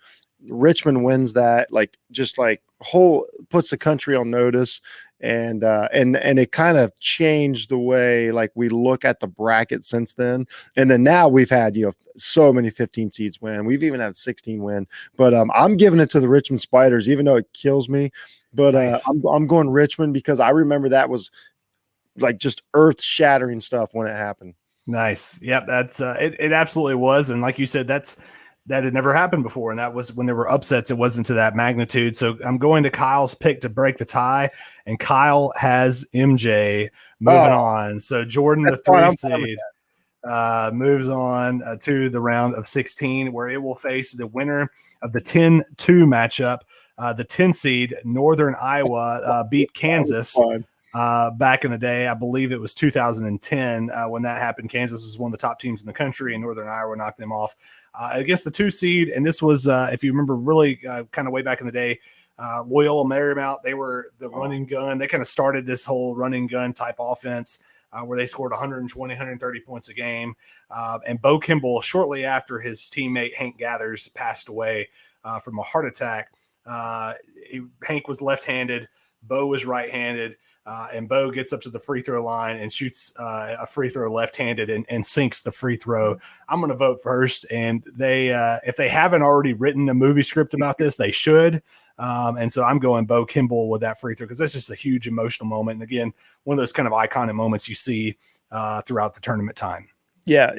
Richmond wins that, like just like whole puts the country on notice. And it kind of changed the way like we look at the bracket since then. And then now we've had, so many 15 seeds win. We've even had 16 win. But I'm giving it to the Richmond Spiders, even though it kills me. But Nice. I'm going Richmond because I remember that was like just earth-shattering stuff when it happened. Nice. Yep. That's it absolutely was. And like you said, that had never happened before. And that was when there were upsets, it wasn't to that magnitude. So I'm going to Kyle's pick to break the tie. And Kyle has MJ moving on. So Jordan, the 3 seed, moves on to the round of 16, where it will face the winner of the 10-2 matchup. The 10 seed Northern Iowa beat Kansas back in the day. I believe it was 2010 when that happened. Kansas is one of the top teams in the country, and Northern Iowa knocked them off against the 2 seed. And this was, if you remember, really kind of way back in the day, Loyola Marymount. They were the running gun. They kind of started this whole running gun type offense where they scored 120, 130 points a game. And Bo Kimball, shortly after his teammate Hank Gathers passed away from a heart attack, Hank was left-handed, Bo was right-handed, and Bo gets up to the free throw line and shoots a free throw left-handed and sinks the free throw. I'm going to vote first, and they if they haven't already written a movie script about this, they should. And so I'm going Bo Kimball with that free throw because that's just a huge emotional moment. And again, one of those kind of iconic moments you see throughout the tournament time. Yeah,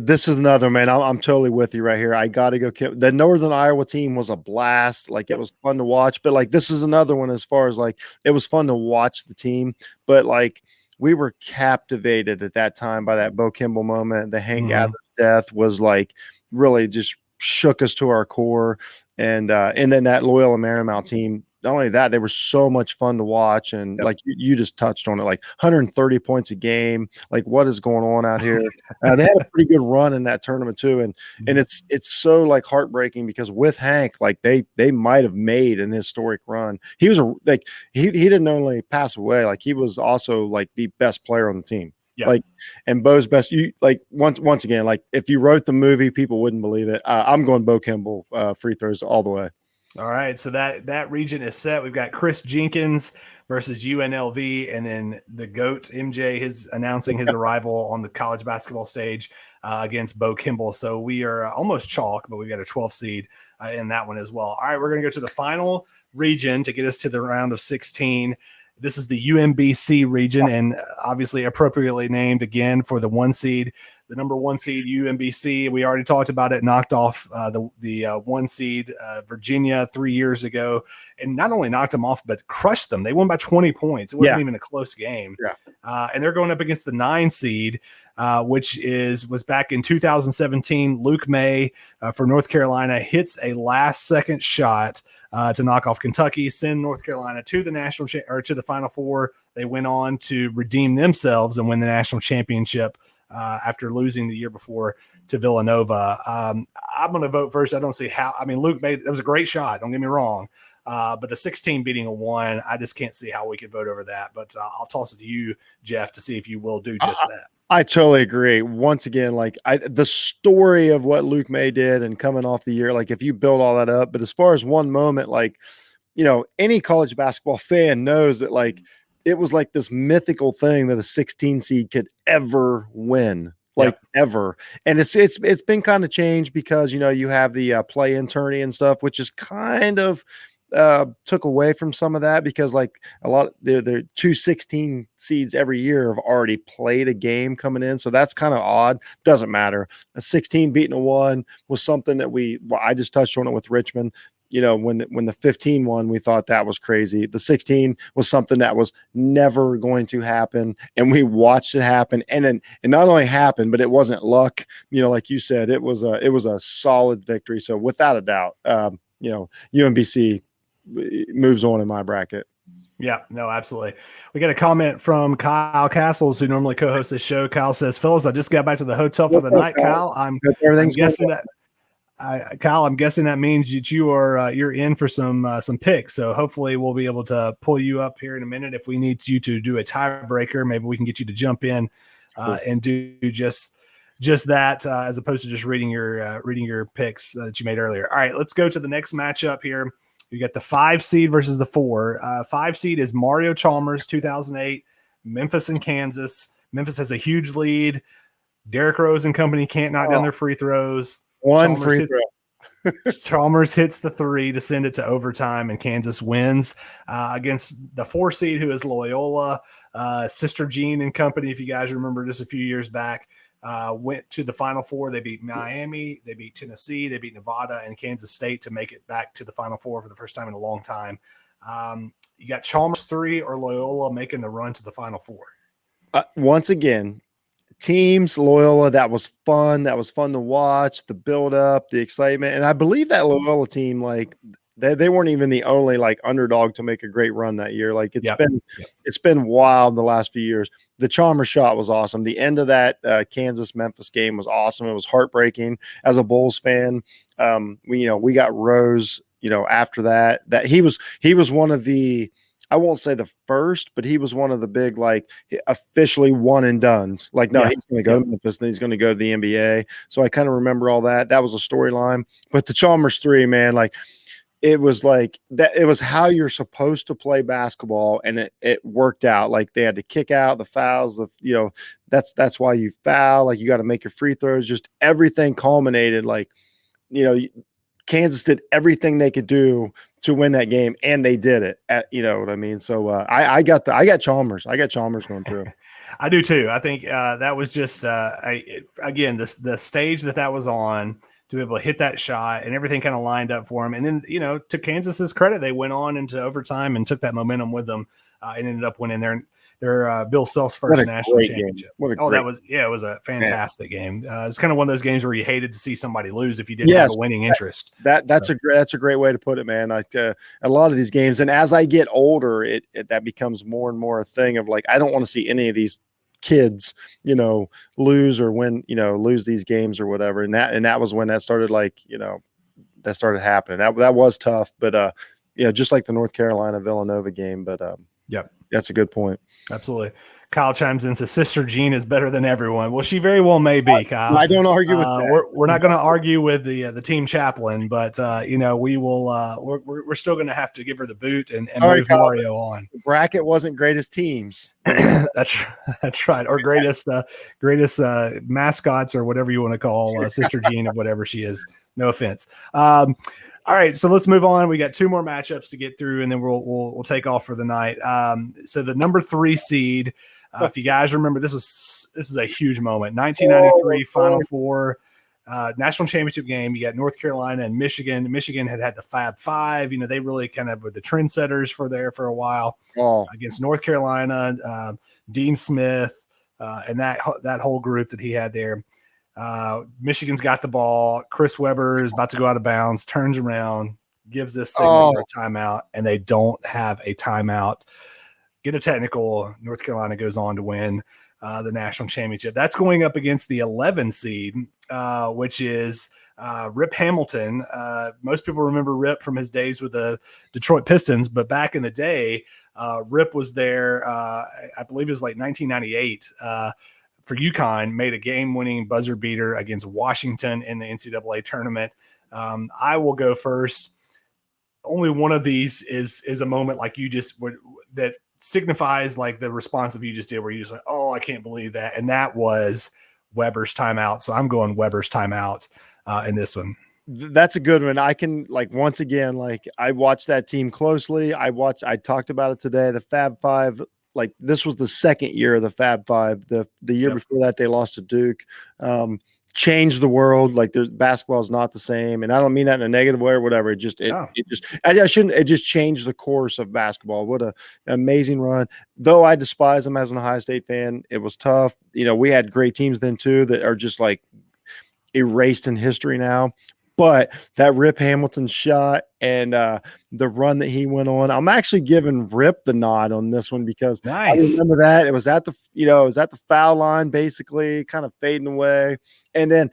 this is another, man. I'm totally with you right here. I got to go. The Northern Iowa team was a blast. Like it was fun to watch, but like this is another one as far as like it was fun to watch the team, but like we were captivated at that time by that Bo Kimball moment. The Hank Gathers death was like really just shook us to our core, and then that Loyola Marymount team. Not only that, they were so much fun to watch. And like you just touched on it, like 130 points a game. Like what is going on out here? They had a pretty good run in that tournament too. And it's so like heartbreaking because with Hank, like they might have made an historic run. He was he didn't only pass away, like he was also like the best player on the team. Yeah. Like, and Bo's best. You like once again, like if you wrote the movie, people wouldn't believe it. I'm going Bo Kimball free throws all the way. All right, so that region is set. We've got Chris Jenkins versus UNLV, and then the GOAT MJ announcing his arrival on the college basketball stage against Bo Kimball. So we are almost chalk, but we've got a 12 seed in that one as well. All right, we're going to go to the final region to get us to the round of 16. This is the UMBC region, and obviously appropriately named again for the 1 seed. The number 1 seed UMBC, we already talked about it, knocked off the 1 seed Virginia 3 years ago, and not only knocked them off, but crushed them. They won by 20 points. It wasn't even a close game. Yeah. And they're going up against the 9 seed, which was back in 2017. Luke May for North Carolina hits a last-second shot to knock off Kentucky, send North Carolina to the to the Final Four. They went on to redeem themselves and win the national championship after losing the year before to Villanova. I'm going to vote first. I don't see how. I mean, Luke made that was a great shot. Don't get me wrong. But a 16 beating a 1, I just can't see how we could vote over that. But I'll toss it to you, Jeff, to see if you will do just that. I totally agree. Once again, like the story of what Luke May did and coming off the year, like if you build all that up, but as far as one moment, like, any college basketball fan knows that like it was like this mythical thing that a 16 seed could ever win, like ever. And it's been kind of changed because, you have the play-in tourney and stuff, which is kind of took away from some of that because like a lot they're 2 16 seeds every year have already played a game coming in, so that's kind of odd. Doesn't matter. A 16 beating a 1 was something that I just touched on it with Richmond. When the 15 won, we thought that was crazy. The 16 was something that was never going to happen, and we watched it happen. And then it not only happened, but it wasn't luck. Like you said, it was a solid victory. So without a doubt, UMBC moves on in my bracket. Yeah, no, absolutely. We got a comment from Kyle Castles, who normally co-hosts this show. Kyle says, "Fellas, I just got back to the hotel for What's the up, night." Kyle? Kyle, I'm Hope I'm everything's going guessing that Kyle, I'm guessing that means that you are you're in for some picks. So hopefully we'll be able to pull you up here in a minute. If we need you to do a tiebreaker, maybe we can get you to jump in and do just that as opposed to just reading your picks that you made earlier. All right, let's go to the next matchup here. You got the 5 seed versus the 4. 5 seed is Mario Chalmers, 2008, Memphis and Kansas. Memphis has a huge lead. Derrick Rose and company can't knock down their free throws. one Chalmers free hits, throw. Chalmers hits the 3 to send it to overtime, and Kansas wins against the 4 seed, who is Loyola. Sister Jean and company, if you guys remember just a few years back, went to the Final Four. They beat Miami, they beat Tennessee, they beat Nevada and Kansas State to make it back to the Final Four for the first time in a long time. You got Chalmers 3 or Loyola making the run to the Final Four. Once again, teams, Loyola, that was fun. That was fun to watch, the build up, the excitement. And I believe that Loyola team, like they weren't even the only like underdog to make a great run that year. Like it's been wild the last few years. The Chalmers shot was awesome. The end of that Kansas Memphis game was awesome. It was heartbreaking as a Bulls fan. We got Rose, after that he was one of the, I won't say the first, but he was one of the big, like, officially one and dones. Like, no, he's going to go to Memphis, then he's going to go to the NBA. So I kind of remember all that. That was a storyline. But the Chalmers 3, man, like, it was like that. It was how you're supposed to play basketball, and it worked out. Like, they had to kick out the fouls. That's why you foul. Like, you got to make your free throws. Just everything culminated. Like, Kansas did everything they could do to win that game, and they did it. You know what I mean? So I got Chalmers. I got Chalmers going through. I do too. I think that was just again the stage that was on to be able to hit that shot, and everything kind of lined up for him. And then to Kansas's credit, they went on into overtime and took that momentum with them and ended up winning their Bill Self's first national championship. It was a fantastic game. It's kind of one of those games where you hated to see somebody lose if you didn't have a winning interest. That's a great way to put it, man. Like a lot of these games, and as I get older, that becomes more and more a thing of like, I don't want to see any of these kids, lose or win, lose these games or whatever. And that was when that started, like, that started happening. That was tough, but just like the North Carolina Villanova game. But that's a good point. Absolutely. Kyle chimes in, says Sister Jean is better than everyone. Well, she very well may be, Kyle. I don't argue with that. We're not going to argue with the team chaplain, but we will. We're still going to have to give her the boot and move Kyle, Mario on. The bracket wasn't greatest teams. That's right, or greatest mascots or whatever you want to call Sister Jean of whatever she is. No offense. All right, so let's move on. We got 2 more matchups to get through, and then we'll take off for the night. So the number 3 seed, if you guys remember, this is a huge moment. 1993 Final Four national championship game. You got North Carolina and Michigan. Michigan had the Fab Five. They really kind of were the trendsetters for a while against North Carolina, Dean Smith, and that whole group that he had there. Michigan's got the ball. Chris Webber is about to go out of bounds, turns around, gives this signal for a timeout, and they don't have a timeout. Get a technical. North Carolina goes on to win the national championship. That's going up against the 11 seed, which is Rip Hamilton. Most people remember Rip from his days with the Detroit Pistons, but back in the day, Rip was there. I believe it was like 1998. For UConn, made a game-winning buzzer beater against Washington in the NCAA tournament. I will go first. Only one of these is a moment like you just would that signifies like the response that you just did, where you just like, oh, I can't believe that, and that was Weber's timeout. So I'm going Weber's timeout in this one. That's a good one. I can, like, once again, like, I watched that team closely. I talked about it today. The Fab Five. Like, this was the second year of the Fab Five. The year before that, they lost to Duke. Changed the world. Like, basketball is not the same, and I don't mean that in a negative way or whatever. It just changed the course of basketball. What an amazing run! Though I despise them as an Ohio State fan, it was tough. We had great teams then too that are just like erased in history now. But that Rip Hamilton shot and the run that he went on, I'm actually giving Rip the nod on this one because I Nice. remember that it was at the it was at the foul line, basically kind of fading away, and then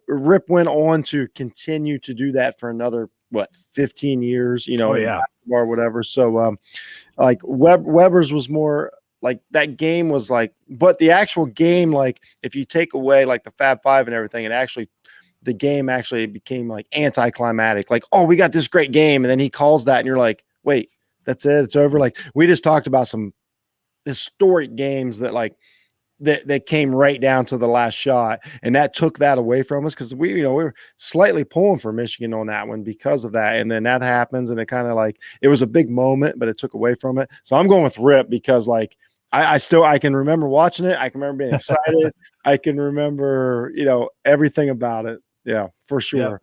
Rip went on to continue to do that for another 15 years, Oh in yeah. basketball or whatever. So like Weber's was more like that game was like, but the actual game, like if you take away like the Fab Five and everything, the game actually became like anticlimactic. Like, oh, we got this great game, and then he calls that, and you're like, wait, that's it, it's over. Like we just talked about some historic games that like that came right down to the last shot, and that took that away from us because we were slightly pulling for Michigan on that one because of that, and then that happens, and it kind of like it was a big moment, but it took away from it. So I'm going with Rip because like I can remember watching it. I can remember being excited. I can remember, everything about it. Yeah, for sure.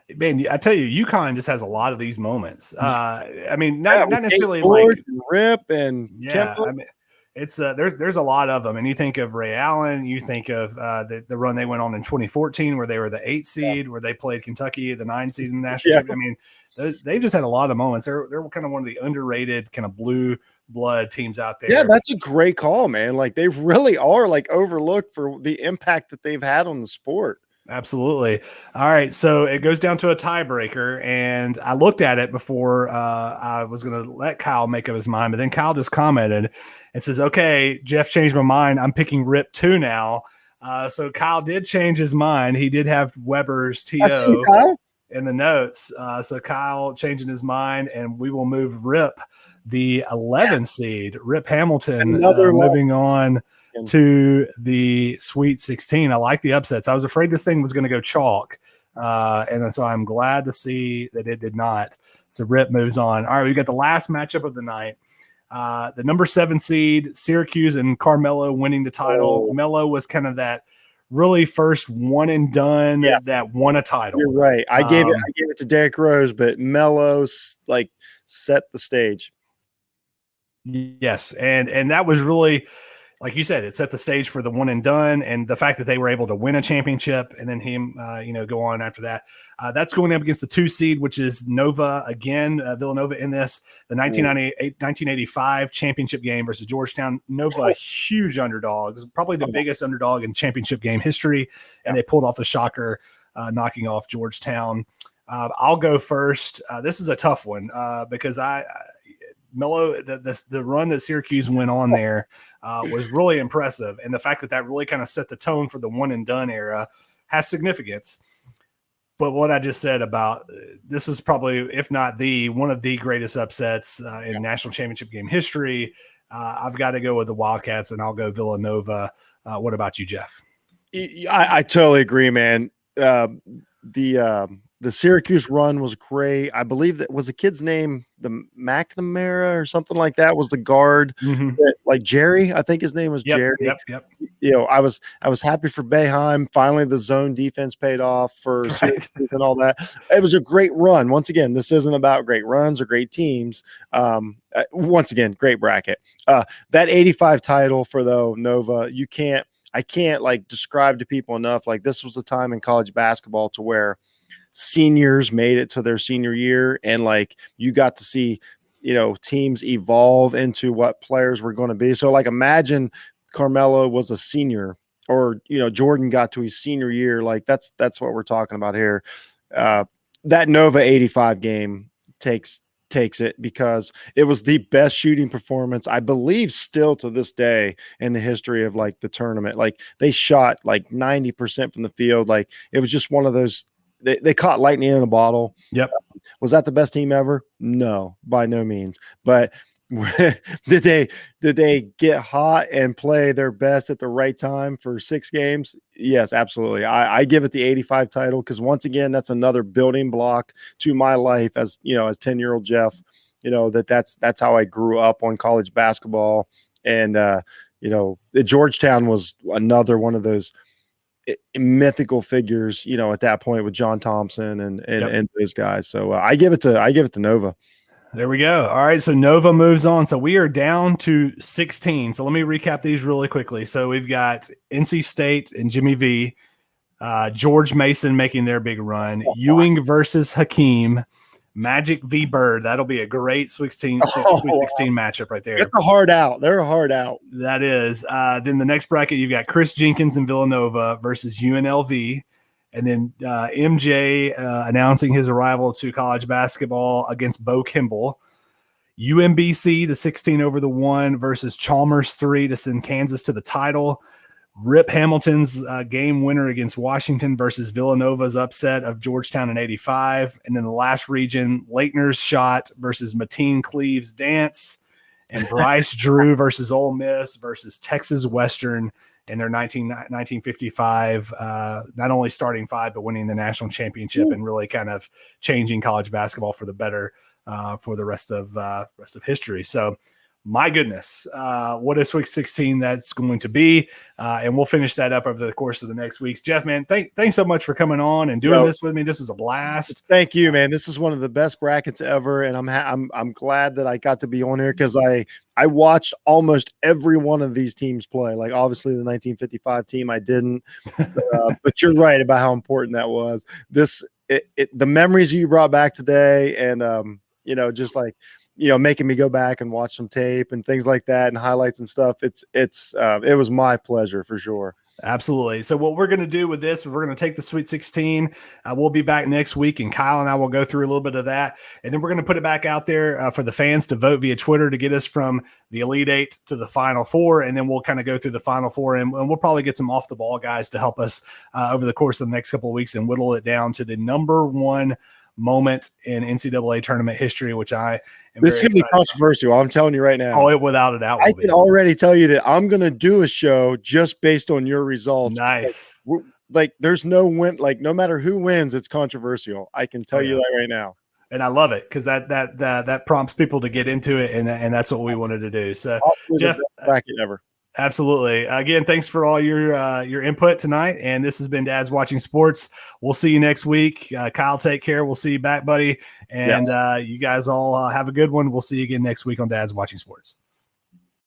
Yep. Man, I tell you, UConn just has a lot of these moments. I mean, Yeah, not with Kate necessarily George like, and Rip and yeah. Kemba. I mean, it's there's a lot of them, and you think of Ray Allen, you think of the run they went on in 2014 where they were the 8 seed, where they played Kentucky, the 9 seed in the national Yeah. championship. I mean, they just had a lot of moments. They're kind of one of the underrated kind of blue blood teams out Yeah, there. that's a great call, man. Like they really are like overlooked for the impact that they've had on the sport. Absolutely. All right. So it goes down to a tiebreaker. And I looked at it before I was going to let Kyle make up his mind. But then Kyle just commented and says, okay, Jeff changed my mind. I'm picking Rip 2 now. So Kyle did change his mind. He did have Weber's I see you, TO Kyle. in the notes. So Kyle changing his mind, and we will move Rip, the 11 seed, Rip Hamilton, Another moving on line. to the Sweet 16. I like the upsets. I was afraid this thing was going to go chalk. And so I'm glad to see that it did not. So Rip moves on. All right, we got the last matchup of the night. The number 7 seed, Syracuse and Carmelo winning the title. Oh. Melo was kind of that really first one and done that won a title. You're right. I gave it to Derrick Rose, but Melo's like set the stage. Yes, and that was really, like you said, it set the stage for the one and done, and the fact that they were able to win a championship and then him, go on after that. That's going up against the 2 seed, which is Nova again, Villanova in this, the 1985 championship game versus Georgetown. Nova, huge underdogs, probably the biggest underdog in championship game history, and they pulled off the shocker, knocking off Georgetown. I'll go first. This is a tough one because Melo, the run that Syracuse went on there was really impressive. And the fact that really kind of set the tone for the one and done era has significance. But what I just said about this is probably, if not one of the greatest upsets in national championship game history. I've got to go with the Wildcats, and I'll go Villanova. What about you, Jeff? I totally agree, man. The Syracuse run was great. I believe that was the kid's name, the McNamara or something like that, was the guard. Like Jerry, I think his name was Jerry. Yep. I was happy for Boeheim. Finally, the zone defense paid off for Syracuse and all that. It was a great run. Once again, this isn't about great runs or great teams. Once again, great bracket. That 85 title for Nova, I can't like describe to people enough. Like this was the time in college basketball to where seniors made it to their senior year, and like you got to see teams evolve into what players were going to be. So like imagine Carmelo was a senior, or Jordan got to his senior year. Like that's what we're talking about here. That Nova 85 game takes it because it was the best shooting performance, I believe, still to this day in the history of like the tournament. Like they shot like 90% from the field. Like it was just one of those. They caught lightning in a bottle. Yep. Was that the best team ever? No, by no means. But did they get hot and play their best at the right time for 6 games? Yes, absolutely. I give it the 85 title because once again, that's another building block to my life as 10-year-old Jeff. That's how I grew up on college basketball, and Georgetown was another one of those mythical figures, at that point with John Thompson and those guys. So I give it to Nova. There we go. All right. So Nova moves on. So we are down to 16. So let me recap these really quickly. So we've got NC State and Jimmy V, George Mason making their big run. Ewing versus Hakeem. Magic v. Bird. That'll be a great Sweet 16 matchup right there. It's a hard out. They're a hard out. That is. Then the next bracket, you've got Chris Jenkins and Villanova versus UNLV. And then MJ announcing his arrival to college basketball against Bo Kimball. UMBC, the 16 over the 1 versus Chalmers 3 to send Kansas to the title. Rip Hamilton's game winner against Washington versus Villanova's upset of Georgetown in 85. And then the last region, Leitner's shot versus Mateen Cleave's dance. And Bryce Drew versus Ole Miss versus Texas Western in their 1955, not only starting 5, but winning the national championship and really kind of changing college basketball for the better for the rest of history. So, my goodness, what a Sweet 16 that's going to be. And we'll finish that up over the course of the next weeks. Jeff, man, thanks so much for coming on and doing this with me. This was a blast. Thank you, man. This is one of the best brackets ever. And I'm glad that I got to be on here because I watched almost every one of these teams play. Like obviously the 1955 team, I didn't, but you're right about how important that was. The memories you brought back today and, just like, making me go back and watch some tape and things like that and highlights and stuff. It was my pleasure for sure. Absolutely. So what we're going to do with this, we're going to take the Sweet 16. We'll be back next week, and Kyle and I will go through a little bit of that. And then we're going to put it back out there for the fans to vote via Twitter to get us from the Elite Eight to the Final Four. And then we'll kind of go through the Final Four, and we'll probably get some off-the-ball guys to help us over the course of the next couple of weeks and whittle it down to the number one moment in NCAA tournament history, which I am this is going to be controversial. I'm telling you right now. Oh, it without a doubt. I can already tell you that I'm going to do a show just based on your results. Nice. Like there's no win. Like no matter who wins, it's controversial. I can tell you that right now. And I love it because that prompts people to get into it, and that's what we wanted to do. So, Jeff, bracket ever. Absolutely. Again, thanks for all your input tonight. And this has been Dad's Watching Sports. We'll see you next week. Kyle, take care. We'll see you back, buddy. And you guys all have a good one. We'll see you again next week on Dad's Watching Sports.